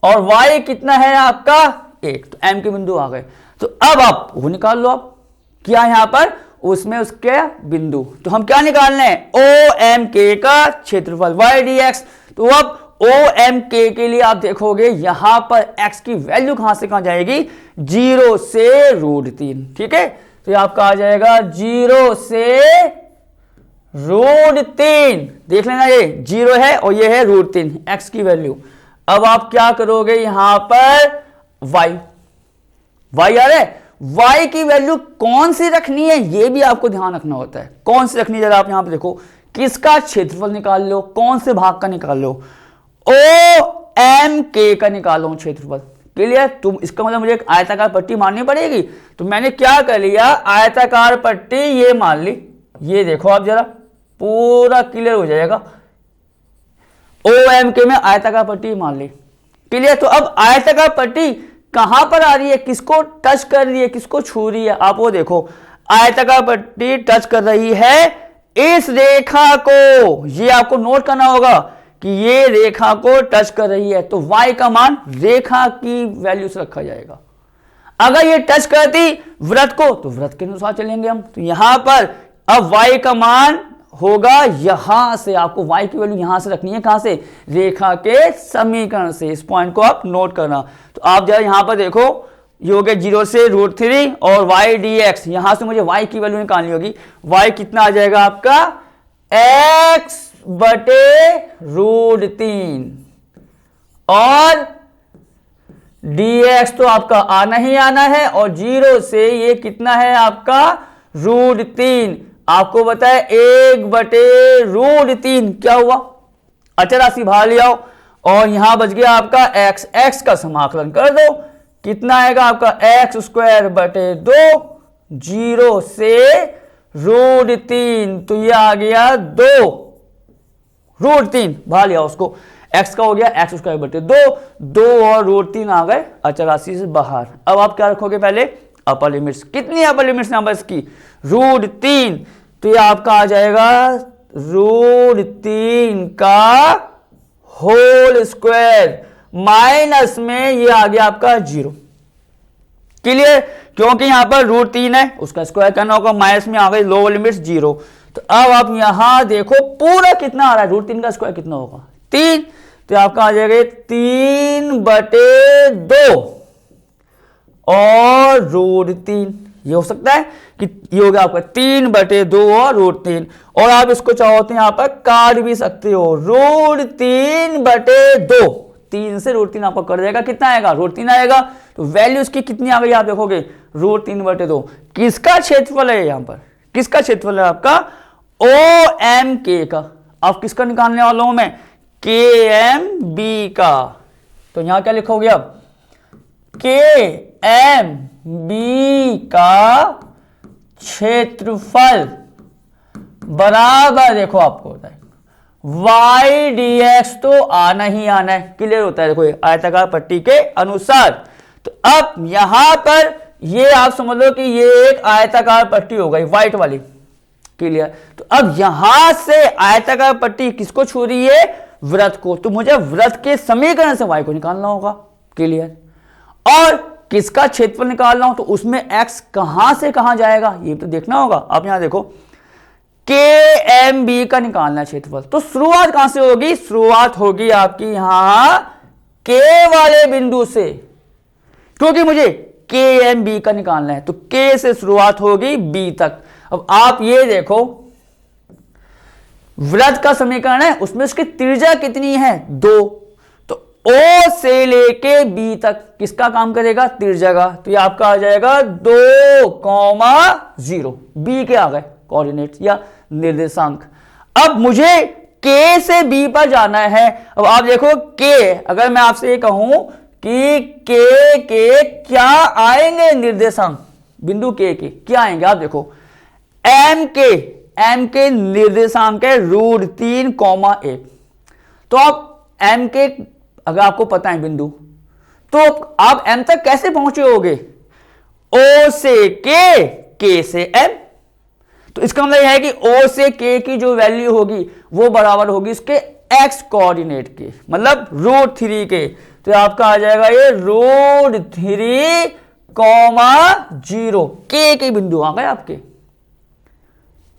और y कितना है आपका 1, तो M के बिंदु आ गए। तो अब आप वो निकाल लो, आप क्या यहां पर उसमें उसके बिंदु, तो हम क्या निकालना है, OMK का क्षेत्रफल y dx। तो अब OMK के लिए आप देखोगे यहां पर x की वैल्यू कहां से कहां जाएगी, 0 से √3। ठीक है। तो ये आपका आ जाएगा 0 से √3, देख लेना ये 0 है और ये है √3 x की वैल्यू। अब आप क्या करोगे, यहां पर y आ रहा है, y की वैल्यू कौन सी रखनी है, ये भी आपको ध्यान रखना होता है, कौन सी रखनी है। जरा आप यहां पर देखो, किसका क्षेत्रफल निकाल लो, कौन से भाग का निकाल लो, OMK का निकालो क्षेत्रफल। क्लियर। तुम इसका मतलब मुझे एक आयताकार पट्टी माननी पड़ेगी, तो मैंने क्या कर लिया, आयताकार पट्टी ये मान ली, ये देखो आप जरा पूरा क्लियर हो जाएगा, OMK में आयताकार पट्टी मान ली। क्लियर। तो अब आयताकार पट्टी कहां पर आ रही है, किसको टच कर रही है, किसको छू रही है, आप वो देखो, आयताकार पट्टी टच कर रही है इस रेखा को। ये आपको नोट करना होगा कि ये रेखा को टच कर रही है तो y का मान रेखा की वैल्यू से रखा जाएगा। अगर ये टच करती वृत्त को तो वृत्त के अनुसार चलेंगे हम। तो यहां पर अब y का मान होगा यहां से, आपको y की वैल्यू यहां से रखनी है। कहां से? रेखा के समीकरण से। इस पॉइंट को आप नोट करना। तो आप जरा यहां पर देखो, ये हो गया 0 से √3 और y dx, यहां से मुझे y की वैल्यू निकालनी होगी। y कितना आ जाएगा आपका? x बटे √3 और dx तो आपका आना ही आना है, और 0 से ये कितना है आपका? √3। आपको बताए 1 बटे √3 क्या हुआ? अचर राशि बाहर ले आओ और यहां बच गया आपका x। x का समाकलन कर दो, कितना आएगा आपका? x² बटे 2, 0 से √3, तो ये आ गया 2 √3 बाहर लिया उसको। x का हो गया x² बटे 2 और √3 आ गए अचर राशि से बाहर। अब आप क्या रखोगे? पहले अपर लिमिट्स। कितनी अपर लिमिट्स नंबर इसकी? √3, तो ये आपका आ जाएगा √3 का होल स्क्वायर, माइनस में ये आ गया आपका 0। क्लियर? क्योंकि यहां पर √3 है, उसका स्क्वायर करना होगा, माइनस में आ गई लोअर लिमिट्स 0। तो अब आप यहां देखो पूरा कितना आ रहा है, √3 का स्क्वायर कितना होगा? 3। तो आपका आ जाएगा 3 बटे 2 और √3। ये हो सकता है कि ये हो गया आपका 3 बटे 2 और √3, और आप इसको चाहो तो यहां पर काट भी सकते हो। √3 बटे 2, 3 से √3 आपको कर देगा, कितना आएगा? √3 आएगा। तो वैल्यू इसकी कितनी आ गई आप देखोगे? √3 बटे 2। किसका क्षेत्रफल है यहां पर? किसका क्षेत्रफल है आपका? OMK का। अब किसका निकालने वाला हूं मैं? KMB का। तो यहां क्या लिखोगे अब? KMB का क्षेत्रफल बराबर, देखो आपको होता है y dx, तो आना ही आना है। क्लियर होता है? देखो आयताकार पट्टी के अनुसार। तो अब यहां पर ये आप समझ लो कि ये एक आयताकार पट्टी हो गई व्हाइट वाली। क्लियर? तो अब यहां से आयताकार पट्टी किसको छू रही है? वृत्त को। तो मुझे वृत्त के समीकरण से y को निकालना होगा। क्लियर? और किसका क्षेत्रफल निकालना हो तो उसमें x कहां से कहां जाएगा ये तो देखना होगा। आप यहां देखो KMB का निकालना है क्षेत्रफल, तो शुरुआत कहां से होगी? शुरुआत होगी आपकी यहां K वाले बिंदु से, क्योंकि मुझे KMB का निकालना है। तो K से शुरुआत होगी B तक। अब आप ये देखो, वृत्त का समीकरण है, उसमें उसकी त्रिज्या कितनी है? 2। तो O से लेके B तक किसका काम करेगा? त्रिज्या का। तो ये आपका आ जाएगा 2,0। B के आ गए कोऑर्डिनेट या निर्देशांक। अब मुझे K से B पर जाना है। अब आप देखो K, अगर मैं आपसे ये कहूं कि K के क्या आएंगे निर्देशांक? बिंदु K के क्या आएंगे? आप देखो M के निर्देशांक है √3, 1। तो आप M के अगर आपको पता है बिंदु, तो आप M तक कैसे पहुंचे होगे? O से K से M। तो इसका मतलब यह है कि O से K की जो वैल्यू होगी वो बराबर होगी इसके x कोऑर्डिनेट के, मतलब √3 के। तो आपका आ जाएगा ये √3, 0। K के बिंदु आ गए आपके।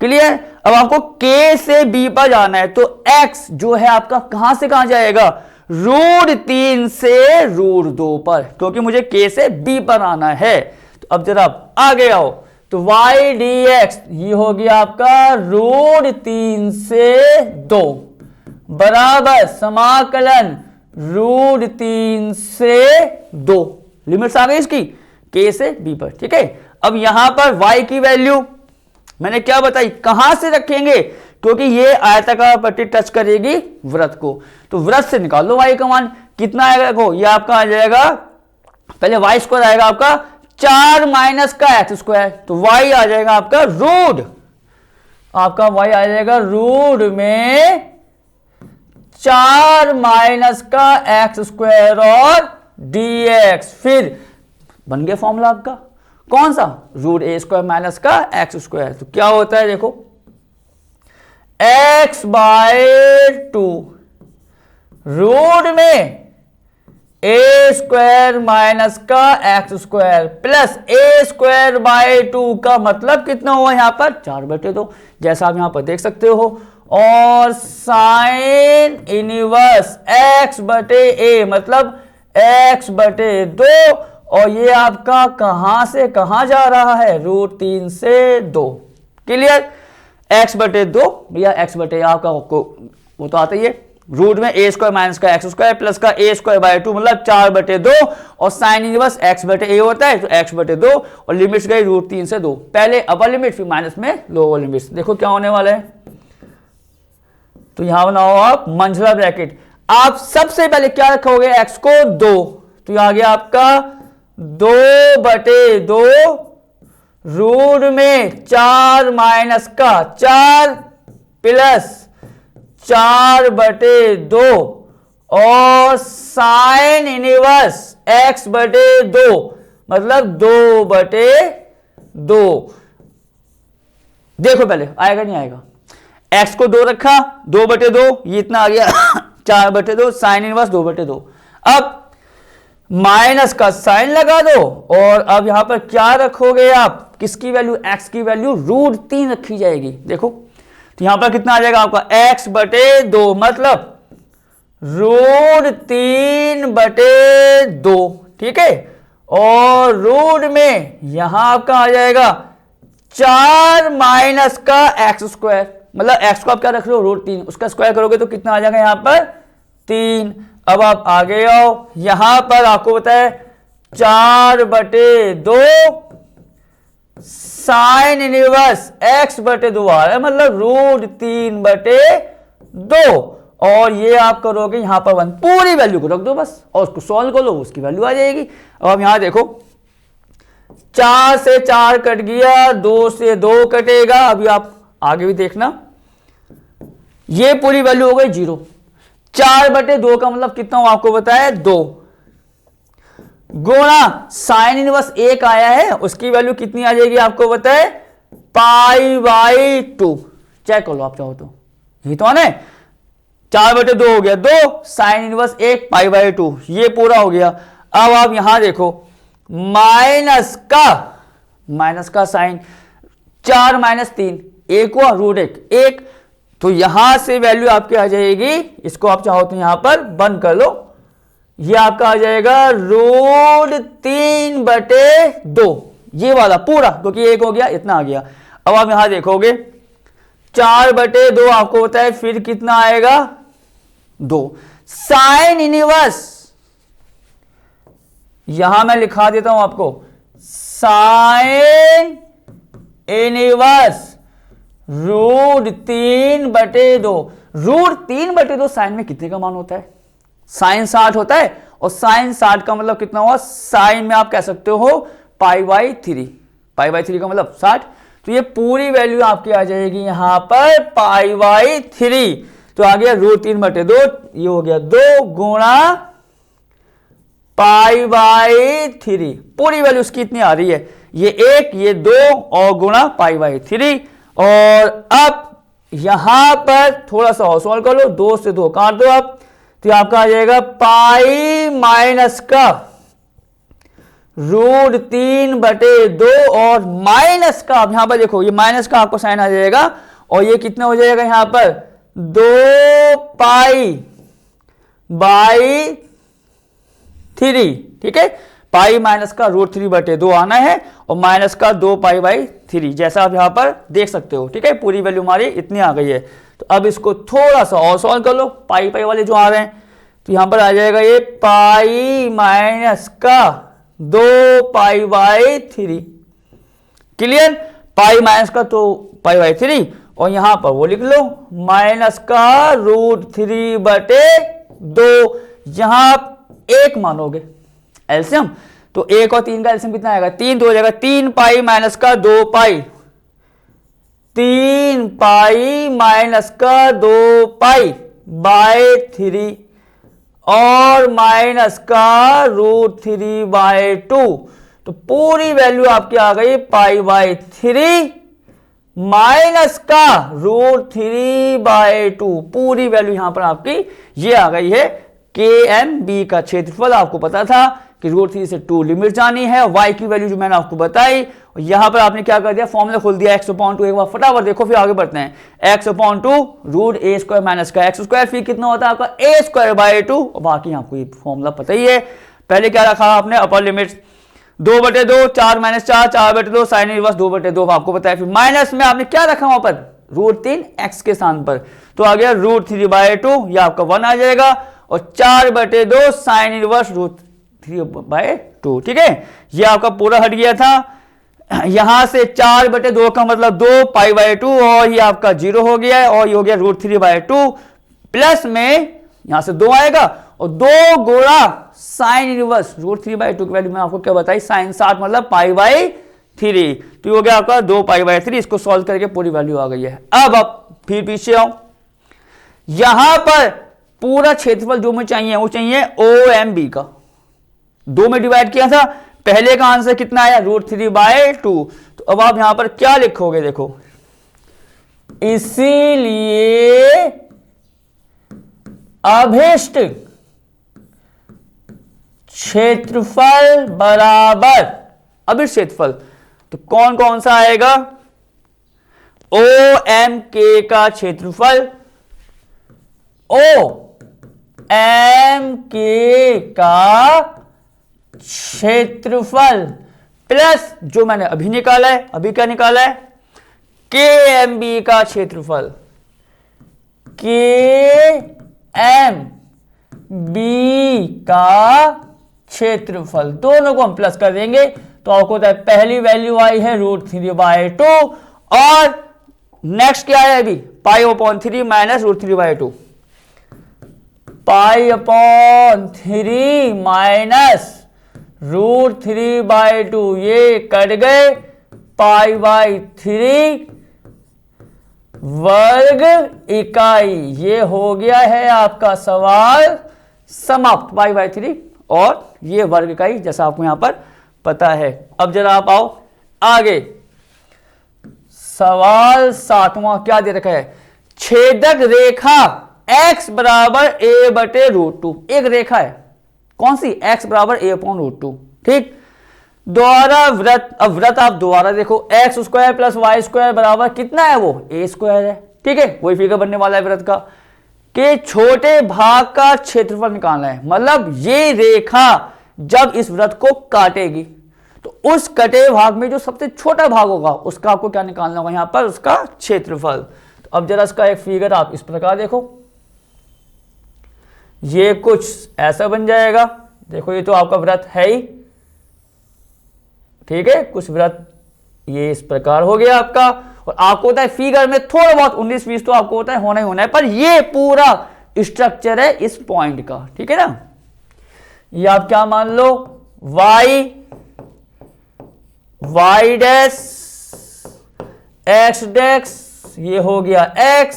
क्लियर? अब आपको K से B पर जाना है, तो x जो है आपका कहां से कहां जाएगा? √3 से √2 पर, क्योंकि मुझे K से B पर आना है। तो अब जरा आप आगे आओ, तो y dx ये हो गया आपका √3 से 2 बराबर समाकलन √3 से 2। लिमिट्स आ गई इसकी K से B पर। ठीक है? अब यहां पर y की वैल्यू मैंने क्या बताई, कहां से रखेंगे? क्योंकि ये आयताकार पट्टी टच करेगी वृत्त को, तो वृत्त से निकाल लो y का मान। कितना आएगा? देखो ये आपका आ जाएगा, पहले y² आएगा आपका 4 माइनस का x², तो y आ जाएगा आपका रूट, आपका y आ जाएगा रूट में 4 माइनस का x² और dx। फिर बन गया फॉर्मूला आपका कौन सा? √a² माइनस का x²। तो क्या होता है देखो, x/2 रूट में ए स्क्वायर माइनस का x square plus A square by 2 का मतलब कितना हुआ यहाँ पर 4/2, जैसा आप यहाँ पर देख सकते हो। और साइन इनवर्स x/a मतलब x/2, और ये आपका कहां से कहां जा रहा है, √3 से 2। क्लियर, x/2 या x/a आपका वो तो आता ही है। रूट में ए स्क्वायर माइनस का एक्स स्क्वायर प्लस का ए स्क्वायर बाय 2 मतलब 4/2, और साइन इनवर्स x/a होता है तो x/2, और लिमिट्स गई √3 से 2। पहले अपर लिमिट फिर माइनस में लोअर लिमिट्स। देखो क्या होने वाला है, तो यहां बनाओ आप मंझला ब्रैकेट। आप सबसे पहले क्या रखोगे, x को 2, तो यहां आ गया आपका 2/2 रूट में 4 माइनस का 4 प्लस 4/2 और साइन इनवर्स x/2 मतलब 2/2। देखो पहले आएगा नहीं आएगा, x को 2 रखा 2/2, ये इतना आ गया 4/2, साइन इनवर्स 2/2। अब माइनस का साइन लगा दो, और अब यहां पर क्या रखोगे आप, किसकी वैल्यू, x की वैल्यू √3 रखी जाएगी। देखो तो यहां पर कितना आ जाएगा आपका x/2 मतलब √3/2, ठीक है। और रूट में यहां आपका आ जाएगा 4 माइनस का एक्स स्क्वायर, मतलब x को आप क्या रख रहे हो √3, उसका स्क्वायर करोगे तो कितना आ जाएगा यहां पर 3। अब आप आगे आओ, यहां पर आपको बताया 4/2 साइन इनवर्स x/2 आ रहा है मतलब √3/2, और ये आप करोगे यहां पर 1, पूरी वैल्यू को रख दो बस और उसको सॉल्व कर लो, उसकी वैल्यू आ जाएगी। अब यहां देखो 4 से 4 कट गया, 2 से 2 कटेगा। अभी आप आगे भी देखना, ये पूरी वैल्यू हो गई 0। 4/2 का मतलब कितना हो आपको बताया 2, गुणा साइन इनवर्स 1 आया है, उसकी वैल्यू कितनी आ जाएगी आपको बताए π/2। चेक कर लो आप चाहो तो, यही तो है 4/2 हो गया 2, साइन इनवर्स 1 π/2, ये पूरा हो गया। अब आप यहां देखो माइनस का साइन 4 - 3 1 हुआ √1, तो यहां से वैल्यू आपकी आ जाएगी, इसको आप चाहो तो यहां पर बंद कर लो, ये आपका आ जाएगा √3/2, ये वाला पूरा, क्योंकि 1 हो गया इतना आ गया। अब आप यहां देखोगे 4/2 आपको होता है, फिर कितना आएगा 2 साइन इनवर्स, यहां मैं लिखा देता हूं आपको साइन इनवर्स √3/2। √3/2 साइन में कितने का मान होता है, साइन 60 होता है, और साइन 60 का मतलब कितना हुआ, साइन में आप कह सकते हो π/3, π/3 का मतलब 60, तो ये पूरी वैल्यू आपकी आ जाएगी यहां पर π/3। तो आ गया √3/2, ये हो गया 2 गुणा π/3, पूरी वैल्यू उसकी इतनी आ रही है, ये 1 ये 2 और गुणा π/3। और अब यहां पर थोड़ा सा और सॉल्व कर लो, 2 से 2 काट दो आप, तो आपका आ जाएगा पाई माइनस का √3/2 और माइनस का, अब यहां पर देखो ये माइनस का आपको साइन आ जाएगा, और ये कितना हो जाएगा यहां पर 2π/3, ठीक है। पाई माइनस का √3/2 आना है, और माइनस का 2π/3, जैसा आप यहां पर देख सकते हो, ठीक है। पूरी वैल्यू हमारी इतनी आ गई है। तो अब इसको थोड़ा सा और सॉल्व कर लो, पाई वाले जो आ रहे हैं, तो यहां पर आ जाएगा ये पाई माइनस का 2π/3, क्लियर। पाई माइनस का तो π/3, और यहां पर वो लिख लो माइनस का √3/2, यहां आप 1 मानोगे एलसीएम, तो 1 और 3 का एलसीएम कितना आएगा 3, तो हो जाएगा 3π माइनस का 2π, 3π माइनस का 2π/3 और माइनस का √3/2, तो पूरी वैल्यू आपकी आ गई π/3 माइनस का √3/2 पूरी वैल्यू यहां पर आपकी ये आ गई है। KMB का क्षेत्रफल आपको पता था कि √3 से 2 लिमिट जानी है, y की वैल्यू जो मैंने आपको बताई, यहां पर आपने क्या कर दिया, फॉर्मूला खोल दिया x/2। एक बार फटाफट देखो फिर आगे बढ़ते हैं। x/2 √a² माइनस का x² फिर कितना होता है आपका a²/2, और बाकी आपको ये फॉर्मूला पता ही है। पहले क्या रखा आपने, अपर लिमिट 2/2, 4 - 4, 4/2, साइन इनवर्स 2/2 आपको बताया। फिर माइनस में आपने क्या रखा वहां पर, √3 x के स्थान पर, तो आ गया √3/2, यह आपका 1 आ जाएगा, और 4/2 साइन इनवर्स √3/2। ठीक है, यह आपका पूरा हट गया था। यहां से 4/2 का मतलब 2 π/2, और ये आपका 0 हो गया है, और ये हो गया √3/2, प्लस में यहां से 2 आएगा, और 2 गुणा साइन इनवर्स √3/2 की वैल्यू मैं आपको क्या बताई, साइन 60 मतलब π/3, तो ये हो गया आपका 2 π/3। इसको सॉल्व करके पूरी वैल्यू आ गई है। अब आप फिर पीछे आओ, यहां पर पूरा क्षेत्रफल जो मुझे चाहिए वो चाहिए OMB का, 2 में डिवाइड किया था, पहले का आंसर कितना आया, √3/2। तो अब आप यहां पर क्या लिखोगे, देखो, इसीलिए अभिष्ट क्षेत्रफल बराबर अभिष्ट क्षेत्रफल, तो कौन कौन सा आएगा, OMK का क्षेत्रफल, OMK का क्षेत्रफल प्लस जो मैंने अभी निकाला है, अभी क्या निकाला है, KMB का क्षेत्रफल, KMB का क्षेत्रफल, दोनों को हम प्लस कर देंगे तो आपको होता है, पहली वैल्यू आई है √3/2, और नेक्स्ट क्या है अभी, π/3 माइनस √3/2, π/3 माइनस √3/2, ये कट गए, π/3 वर्ग इकाई, ये हो गया है आपका सवाल समाप्त, π/3 और ये वर्ग इकाई जैसा आपको यहां पर पता है। अब जरा आप आओ आगे, सवाल 7वां क्या दे रखा है, छेदक रेखा x बराबर a/√2, एक रेखा है, कौन सी, x बराबर a/√2, ठीक, द्वारा वृत्त, अब वृत्त आप दोबारा देखो, x² + y² बराबर कितना है, वो a² है, ठीक है, वही फिगर बनने वाला है वृत्त का, के छोटे भाग का क्षेत्रफल निकालना है, मतलब ये रेखा जब इस वृत्त को काटेगी तो उस कटे भाग में जो सबसे छोटा भाग होगा उसका आपको क्या निकालना होगा, यहां पर उसका क्षेत्रफल। तो अब जरा इसका एक फिगर आप इस प्रकार देखो, ये कुछ ऐसा बन जाएगा, देखो ये तो आपका वृत्त है ही, ठीक है, कुछ वृत्त ये इस प्रकार हो गया आपका, और आपको होता है फिगर में थोड़ा बहुत 19-20 तो आपको होता है, होना ही होना है, पर ये पूरा स्ट्रक्चर है इस पॉइंट का, ठीक है ना। ये आप क्या मान लो, y डैश x डैश, ये हो गया x,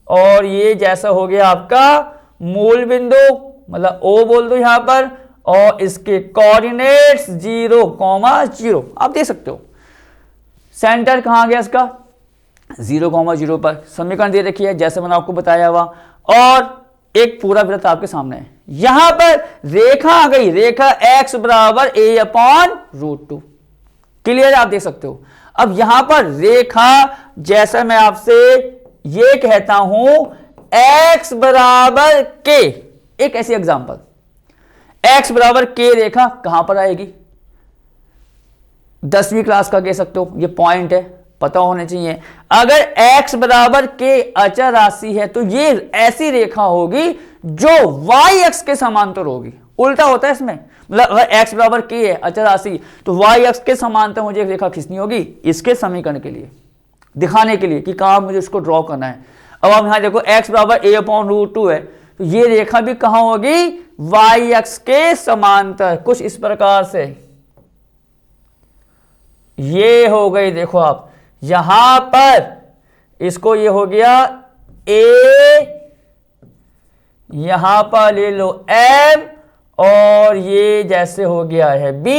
और ये जैसा हो गया आपका मूल बिंदु, मतलब O बोल दो यहां पर, और इसके कोऑर्डिनेट्स 0,0, आप देख सकते हो सेंटर कहां गया इसका, 0,0 पर, समीकरण दे रखी है जैसे मैंने आपको बताया हुआ, और एक पूरा वृत्त आपके सामने है, यहां पर रेखा आ गई, रेखा x बराबर a/√2, क्लियर, आप देख सकते हो। अब यहां पर रेखा, जैसा मैं आपसे ये कहता हूं x बराबर k, एक ऐसी एग्जांपल, x बराबर k रेखा कहां पर आएगी, 10वीं क्लास का कह सकते हो, ये पॉइंट है, पता होने चाहिए। अगर x बराबर k अचर राशि है तो ये ऐसी रेखा होगी जो y अक्ष के समांतर होगी, उल्टा होता है इसमें, मतलब अगर x बराबर k है अचर राशि तो y अक्ष के समांतर मुझे एक रेखा खींचनी होगी, इसके समीकरण के लिए, दिखाने के लिए कि कहां मुझे इसको ड्रॉ करना है। अब आप यहां देखो x बराबर a/√2 है, तो ये रेखा भी कहां होगी, y अक्ष के समांतर, कुछ इस प्रकार से ये हो गई, देखो आप यहां पर इसको, ये हो गया a, यहां पर ले लो m, और ये जैसे हो गया है b,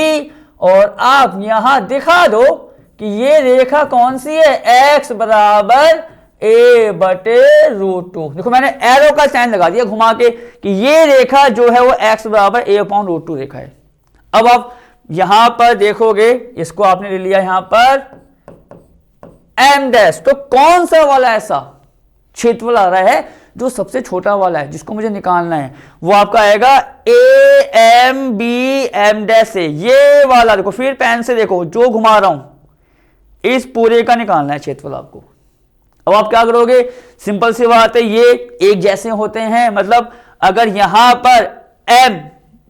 और आप यहां दिखा दो कि ये रेखा कौन सी है, x बराबर a बटे √2। देखो मैंने एरो का साइन लगा दिया घुमा के कि ये रेखा जो है वो x बराबर a/√2 रेखा है। अब आप यहां पर देखोगे, इसको आपने ले लिया यहां पर m डैश, तो कौन सा वाला ऐसा क्षेत्रफल आ रहा है जो सबसे छोटा वाला है जिसको मुझे निकालना है, वो आपका आएगा AM डैश से, ये वाला। देखो फिर पेन से देखो जो घुमा रहा हूं, इस पूरे का निकालना है क्षेत्रफल आपको। अब आप क्या करोगे, सिंपल सी बात है, ये एक जैसे होते हैं, मतलब अगर यहां पर M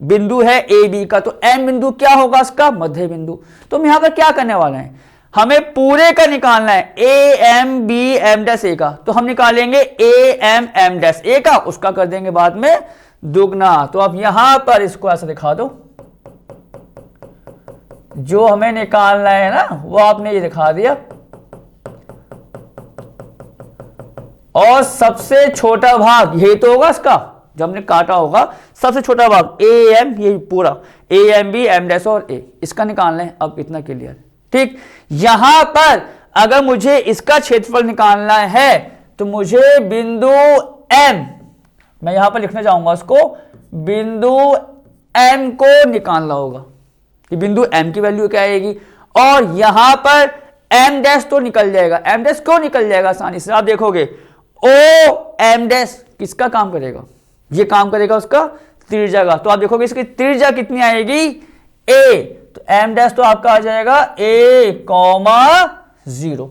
बिंदु है ए बी का, तो M बिंदु क्या होगा इसका, मध्य बिंदु। तो हम यहां पर क्या करने वाले हैं, हमें पूरे का निकालना है AM डैश ए का, तो हम निकालेंगे AM डैश ए का, उसका कर देंगे बाद में दुगना। तो अब यहां पर इसको ऐसा दिखा दो, जो हमें निकालना है ना वो आपने ये दिखा दिया, और सबसे छोटा भाग ये तो होगा इसका, जब हमने काटा होगा सबसे छोटा भाग AM, ये पूरा AM डैश और A, इसका निकालना है। अब इतना क्लियर, ठीक। यहां पर अगर मुझे इसका क्षेत्रफल निकालना है तो मुझे बिंदु M, मैं यहां पर लिखना चाहूंगा उसको, बिंदु M को निकालना होगा कि बिंदु M की वैल्यू क्या आएगी, और यहां पर M डैश तो निकल जाएगा। M डैश क्यों निकल जाएगा, आसानी से आप देखोगे, OM डैश किसका काम करेगा, ये काम करेगा उसका त्रिज्या का। तो आप देखोगे इसकी त्रिज्या कितनी आएगी, A, तो M डैश तो आपका आ जाएगा A,0।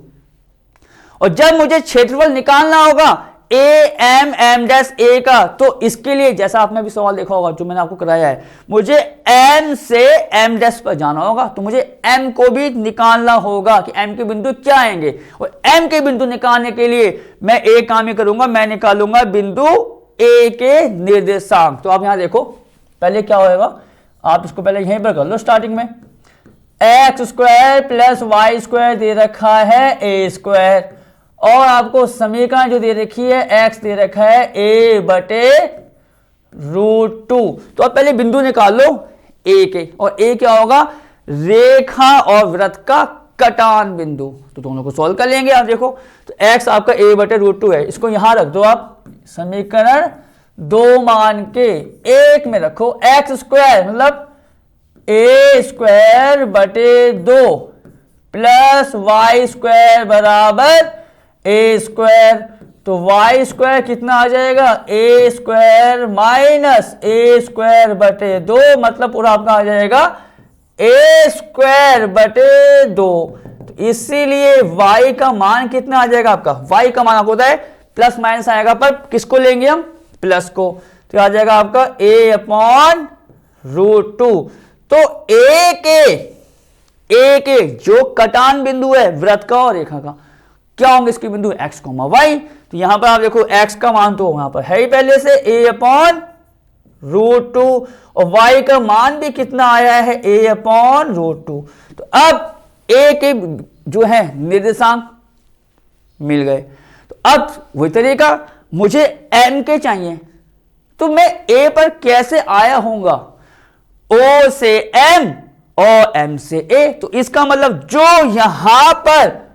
और जब मुझे क्षेत्रफल निकालना होगा AM डैश A का, तो इसके लिए जैसा आपने भी सवाल देखा होगा जो मैंने आपको कराया है, मुझे M से M डैश पर जाना होगा, तो मुझे M को भी निकालना होगा कि M के बिंदु क्या आएंगे। और M के बिंदु निकालने के लिए मैं एक काम ही करूंगा, मैं निकालूंगा बिंदु A के निर्देशांक। तो आप यहां देखो पहले क्या होगा, आप इसको पहले यहीं पर कर लो स्टार्टिंग में, x² + y² दे रखा है a², और आपको समीकरण जो दे रखी है x दे रखा है a बटे √2। तो आप पहले बिंदु निकाल लो a के, और a क्या होगा, रेखा और वृत्त का कटान बिंदु। तो दोनों को सॉल्व कर लेंगे। आप देखो तो x आपका a बटे √2 है, इसको यहां रख दो आप, समीकरण 2 मान के 1 में रखो, x² मतलब a² बटे 2 प्लस y² बराबर a²। तो y² कितना आ जाएगा, a² माइनस a² बटे 2, मतलब पूरा आपका आ जाएगा a² बटे 2। तो इसीलिए y का मान कितना आ जाएगा आपका, y का मान आपको होता है प्लस माइनस आएगा, पर किसको लेंगे हम, प्लस को। तो आ जाएगा आपका a/√2। तो a के जो कटान बिंदु है वृत्त का और रेखा का, क्या होंगे इसके बिंदु, x, y। तो यहां पर आप देखो x का मान तो वहां पर है ही पहले से a/√2, और y का मान भी कितना आया है, a/√2। तो अब a के जो है निर्देशांक मिल गए। तो अब वही तरीका, मुझे m के चाहिए, तो मैं a पर कैसे आया होऊंगा, o से m और m से a। तो इसका मतलब जो यहां पर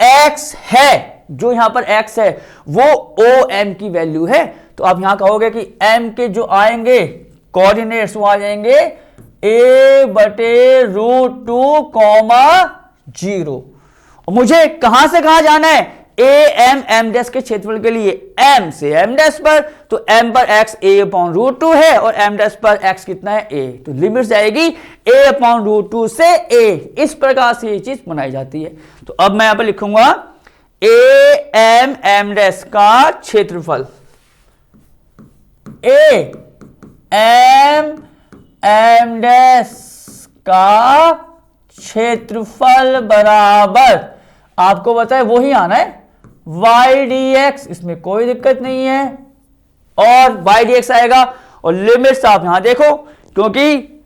x है, जो यहां पर x है वो OM की वैल्यू है। तो आप यहां कहोगे कि m के जो आएंगे कोऑर्डिनेट्स वो आ जाएंगे a बटे √2, 0। और मुझे कहां से कहां जाना है, AM डैश के क्षेत्रफल के लिए M से M डैश पर। तो M पर x a/√2 है और M डैश पर x कितना है, a। तो लिमिट जाएगी a/√2 से a। इस प्रकार से ये चीज बनाई जाती है। तो अब मैं यहां पर लिखूंगा AM डैश का क्षेत्रफल, AM डैश का क्षेत्रफल बराबर, आपको पता है वही आना है y dx, इसमें कोई दिक्कत नहीं है, और y dx आएगा। और लिमिट्स आप यहां देखो, क्योंकि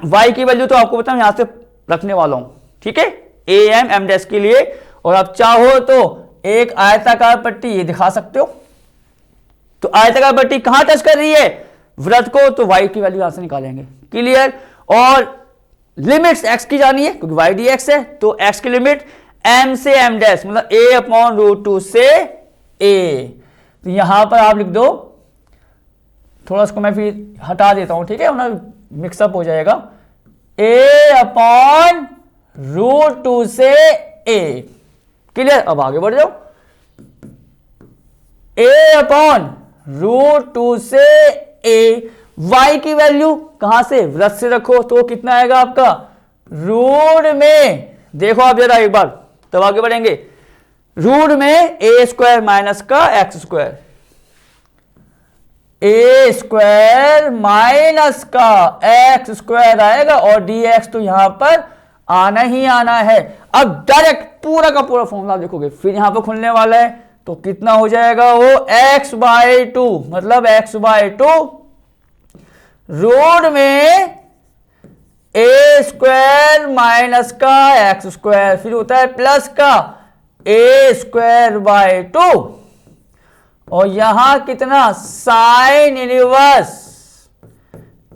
y की वैल्यू तो आपको पता है यहां से रखने वाला हूं, ठीक है, AM डैश के लिए। और आप चाहो तो एक आयताकार पट्टी ये दिखा सकते हो। तो आयताकार पट्टी कहां टच कर रही है, वृत्त को, तो y की वैल्यू यहां से निकालेंगे, क्लियर। और लिमिट्स x की जानी है क्योंकि y dx है, तो x की लिमिट m से m डैश मतलब a अपॉन रूट 2 से a। तो यहां पर आप लिख दो, थोड़ा इसको मैं फिर हटा देता हूं, ठीक है, वरना मिक्सअप हो जाएगा, a अपॉन रूट 2 से a। क्लियर? अब आगे बढ़ जाओ, a अपॉन रूट 2 से a। y की वैल्यू कहां से? वृत्त से रखो, तो कितना आएगा आपका? रूट में, देखो आप जरा एक बार, तब आगे बढ़ेंगे, रूट में a स्क्वायर माइनस का एक्स स्क्वायर, ए स्क्वायर माइनस का एक्स स्क्वायर आएगा और dx तो यहां पर आना ही आना है। अब डायरेक्ट पूरा का पूरा फॉर्मूला देखोगे, फिर यहां पर खुलने वाला है, तो कितना हो जाएगा वो? x बाई 2 मतलब x बाई 2 रूट में ए स्क्वायर माइनस का एक्स स्क्वायर, फिर होता है प्लस का ए स्क्वायर बाई 2 और यहां कितना? साइन इनवर्स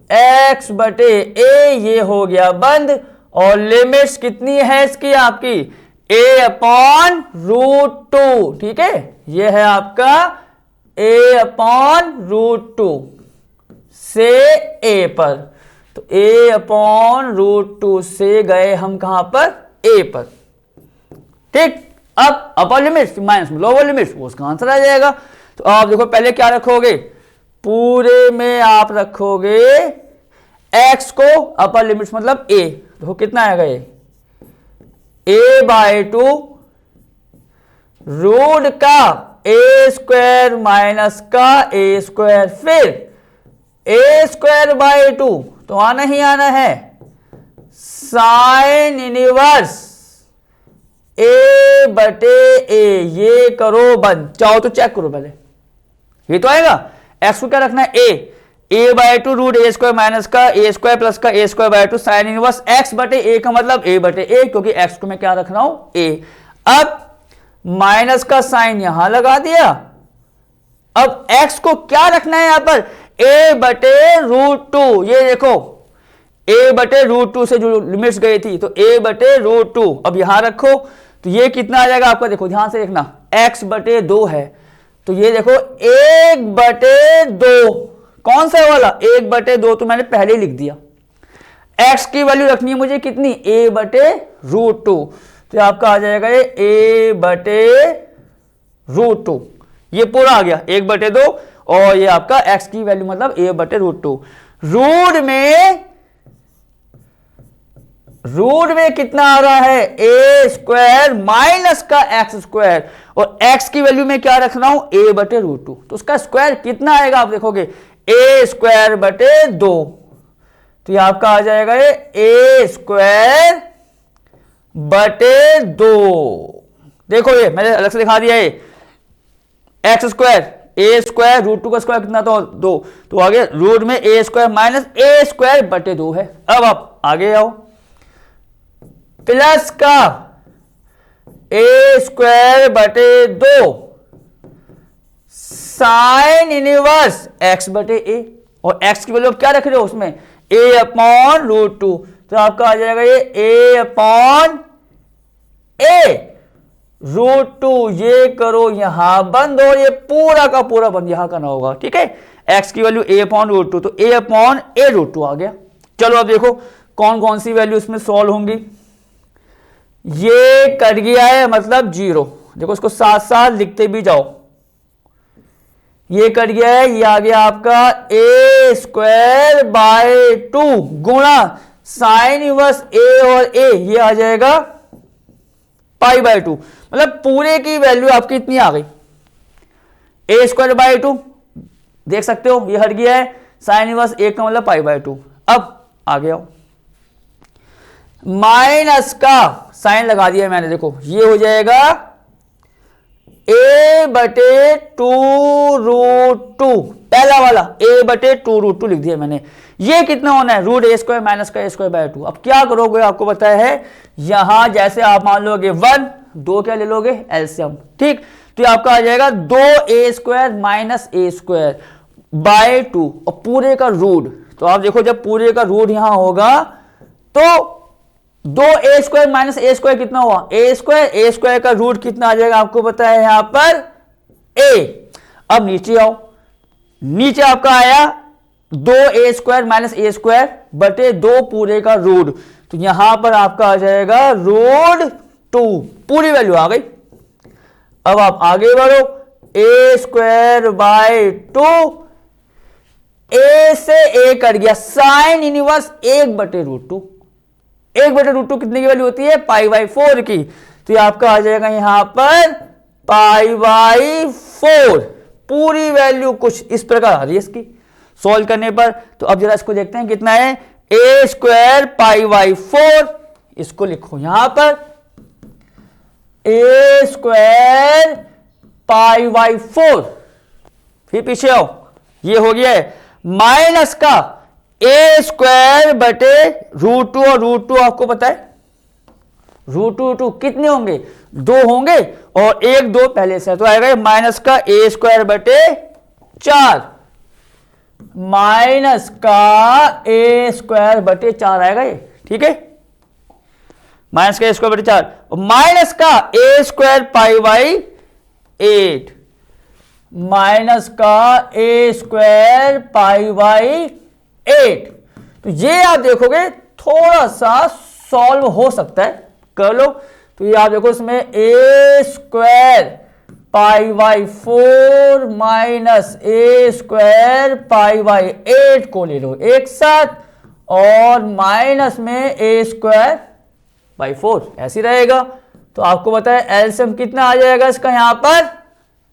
x बटे ए, ये हो गया बंद। और लिमिट्स कितनी है इसकी आपकी? a अपॉन रूट 2, ठीक है, ये है आपका a अपॉन रूट 2 से a पर। तो a अपॉन रूट 2 से गए हम कहां पर? a पर, ठीक। अब अपर लिमिट्स माइनस लोअर लिमिट्स, वो उसका आंसर आ जाएगा। तो आप देखो पहले क्या रखोगे? पूरे में आप रखोगे x को अपर लिमिट्स मतलब a, देखो कितना आएगा ये? a बाई 2 रूट का ए स्क्वायर माइनस का ए स्क्वायर, फिर ए स्क्वायर बाई 2 तो आना ही आना है साइन इनवर्स ए बटे ए, ये करो बंद। चाहो तो चेक करो पहले, ये तो आएगा। एक्स को क्या रखना है? A by 2 root a square minus का ए स्क्वायर प्लस का a square by 2 sine inverse x बटे ए का मतलब ए बटे ए, क्योंकि एक्स को मैं क्या रख रहा हूं? ए। अब माइनस का साइन यहां लगा दिया। अब एक्स को क्या रखना है यहां पर? ए बटे रूट 2, ये देखो a बटे रूट 2 से जो लिमिट्स गई थी, तो a बटे रूट 2 अब यहां रखो, तो ये कितना आ जाएगा आपका? देखो ध्यान से देखना, x बटे 2 है, तो ये देखो 1 बटे 2, कौन सा वाला? 1 बटे 2 तो मैंने पहले ही लिख दिया। x की वैल्यू रखनी है मुझे कितनी? a बटे रूट 2, तो आपका आ जाएगा ये a बटे रूट 2, ये पूरा आ गया 1 बटे 2 और ये आपका x की वैल्यू मतलब a बटे रूट 2। रूट में कितना आ रहा है? ए स्क्वायर माइनस का एक्स स्क्वायर, और x की वैल्यू में क्या रख रहा हूं? a बटे रूट 2, तो उसका स्क्वायर कितना आएगा आप देखोगे? ए स्क्वायर बटे 2, तो ये आपका आ जाएगा ये ए स्क्वायर बटे 2। देखो ये मैंने अलग से दिखा दिया, ये एक्स स्क्वायर ए स्क्वायर रूट 2 का स्क्वायर कितना? तो 2, तो आगे रूट में a square minus A square बटे 2 है। अब आप आगे आओ, प्लस का ए स्क्वायर बटे 2 साइन इनवर्स एक्स बटे ए, और एक्स की वैल्यू क्या रख रहे हो उसमें? ए अपॉन रूट 2, तो आपका आ जाएगा ये ए अपॉन ए रूट 2, ये करो यहां बंद और ये पूरा का पूरा बंद यहां करना होगा, ठीक है। एक्स की वैल्यू ए अपॉन रूट 2, तो ए अपॉन ए रूट 2 आ गया। चलो अब देखो कौन कौन सी वैल्यू इसमें सॉल्व होंगी। ये कट गया है मतलब 0, देखो इसको साथ साथ लिखते भी जाओ। ये कट गया है, ये आ गया आपका ए स्क्वायर बाय 2 गुणा साइन इनवर्स ए और ए, ये आ जाएगा पाई बाय 2, मतलब पूरे की वैल्यू आपकी इतनी आ गई ए स्क्वायर बाय 2, देख सकते हो ये हट गया है, साइन इनवर्स ए का मतलब पाई बाय 2। अब आगे आओ, माइनस का साइन लगा दिया मैंने, देखो ये हो जाएगा ए बटे 2 रूट 2, पहला वाला ए बटे 2 रूट 2 लिख दिया मैंने। ये कितना होना है? रूट ए स्क्वायर माइनस का ए स्क्वायर बाय 2। अब क्या करोगे आपको पता है, यहां जैसे आप मान लोगे 1 2 क्या ले लोगे? एलसीएम, ठीक। तो ये आपका आ जाएगा 2a square minus A square by 2 और पूरे का रूट। तो आप देखो जब पूरे का रूट यहां होगा तो 2a² माइनस a² कितना हुआ, a² का रूट कितना आ जाएगा आपको पता है यहां पर a। अब नीचे आओ, नीचे आपका आया 2a² माइनस a² बटे 2 पूरे का रूट, तो यहां पर आपका आ जाएगा √2, पूरी वैल्यू आ गई। अब आप आगे बढ़ो, a² बाय 2, a से a कट गया, साइन इनवर्स 1/√2, 1/√2 कितने की वैल्यू होती है, π/4 की, तो ये आपका आ जाएगा यहां पर π/4, पूरी वैल्यू कुछ इस प्रकार आ रही है इसकी सॉल्व करने पर। तो अब जरा इसको देखते हैं कितना है, a² π/4, इसको लिखो यहां पर a² π/4, फिर पीछे आओ, ये हो गया है माइनस का a² बटे √2, और √2 आपको पता है √2 कितने होंगे, 2 होंगे, और 1 2 पहले से, तो आएगा माइनस का a² बटे 4, माइनस का a² बटे 4 आएगा ये, ठीक है, माइनस का a² बटे 4, माइनस का a² π/8, माइनस का a² π/8। तो ये आप देखोगे थोड़ा सा सॉल्व हो सकता है, कर लो। तो ये आप देखो इसमें a² π/4 माइनस a² π/8 को ले लो एक साथ, और माइनस में a²/4 ऐसे रहेगा। तो आपको पता है एलसीएम कितना आ जाएगा इसका यहां पर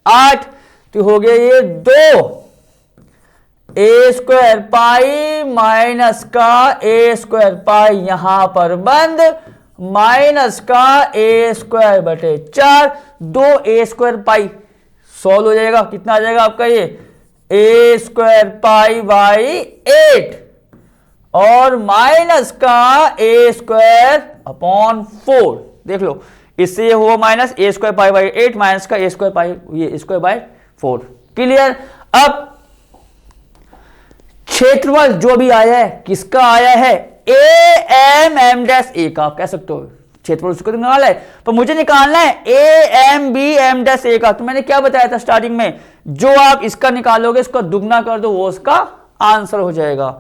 8, तो हो गया ये 2 a² π माइनस का a² π यहां पर बंद, माइनस का a² बटे 4, 2 a² π सॉल्व हो जाएगा, कितना आ जाएगा आपका ये a² π/8, और माइनस का a²/4, देख लो इससे ये हुआ माइनस a² π/8 माइनस का a² π ये a²/4, क्लियर। अब क्षेत्रफल जो भी आया है किसका आया है, a का, आप कह सकते हो क्षेत्रफल उसको तो निकालना है, पर मुझे निकालना है a का। तो मैंने क्या बताया था स्टार्टिंग में, जो आप इसका निकालोगे इसका दुगना कर दो, वो उसका आंसर हो जाएगा।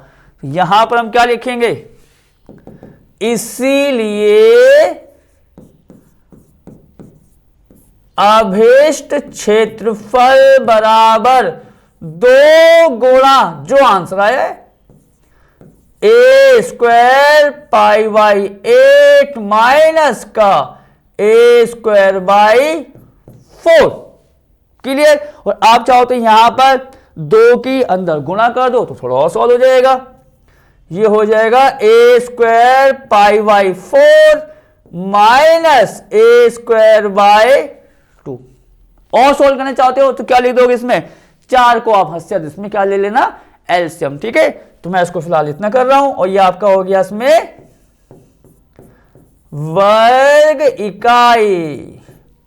तो यहां पर हम क्या लिखेंगे, इसीलिए अभिष्ट क्षेत्रफल बराबर 2 गुणा जो आंसर आया है a² π/8 माइनस का a²/4, क्लियर। और आप चाहो तो यहां पर 2 की अंदर गुणा कर दो तो थोड़ा और सॉल्व हो जाएगा, ये हो जाएगा a² π/4 माइनस a²/2। और सॉल्व करना चाहते हो तो क्या लिख दोगे इसमें, 4 को आप हस्सियत इसमें क्या ले लेना, एलसीएम, ठीक है। तो मैं इसको फिलहाल इतना कर रहा हूं, और ये आपका हो गया इसमें वर्ग इकाई,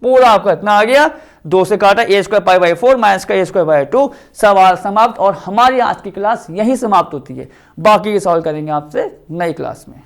पूरा आपका इतना आ गया, 2 से काटा a² π/4 माइनस का a²/2, सवाल समाप्त। और हमारी आज की क्लास यहीं समाप्त होती है, बाकी ये सॉल्व करेंगे आपसे नई क्लास में।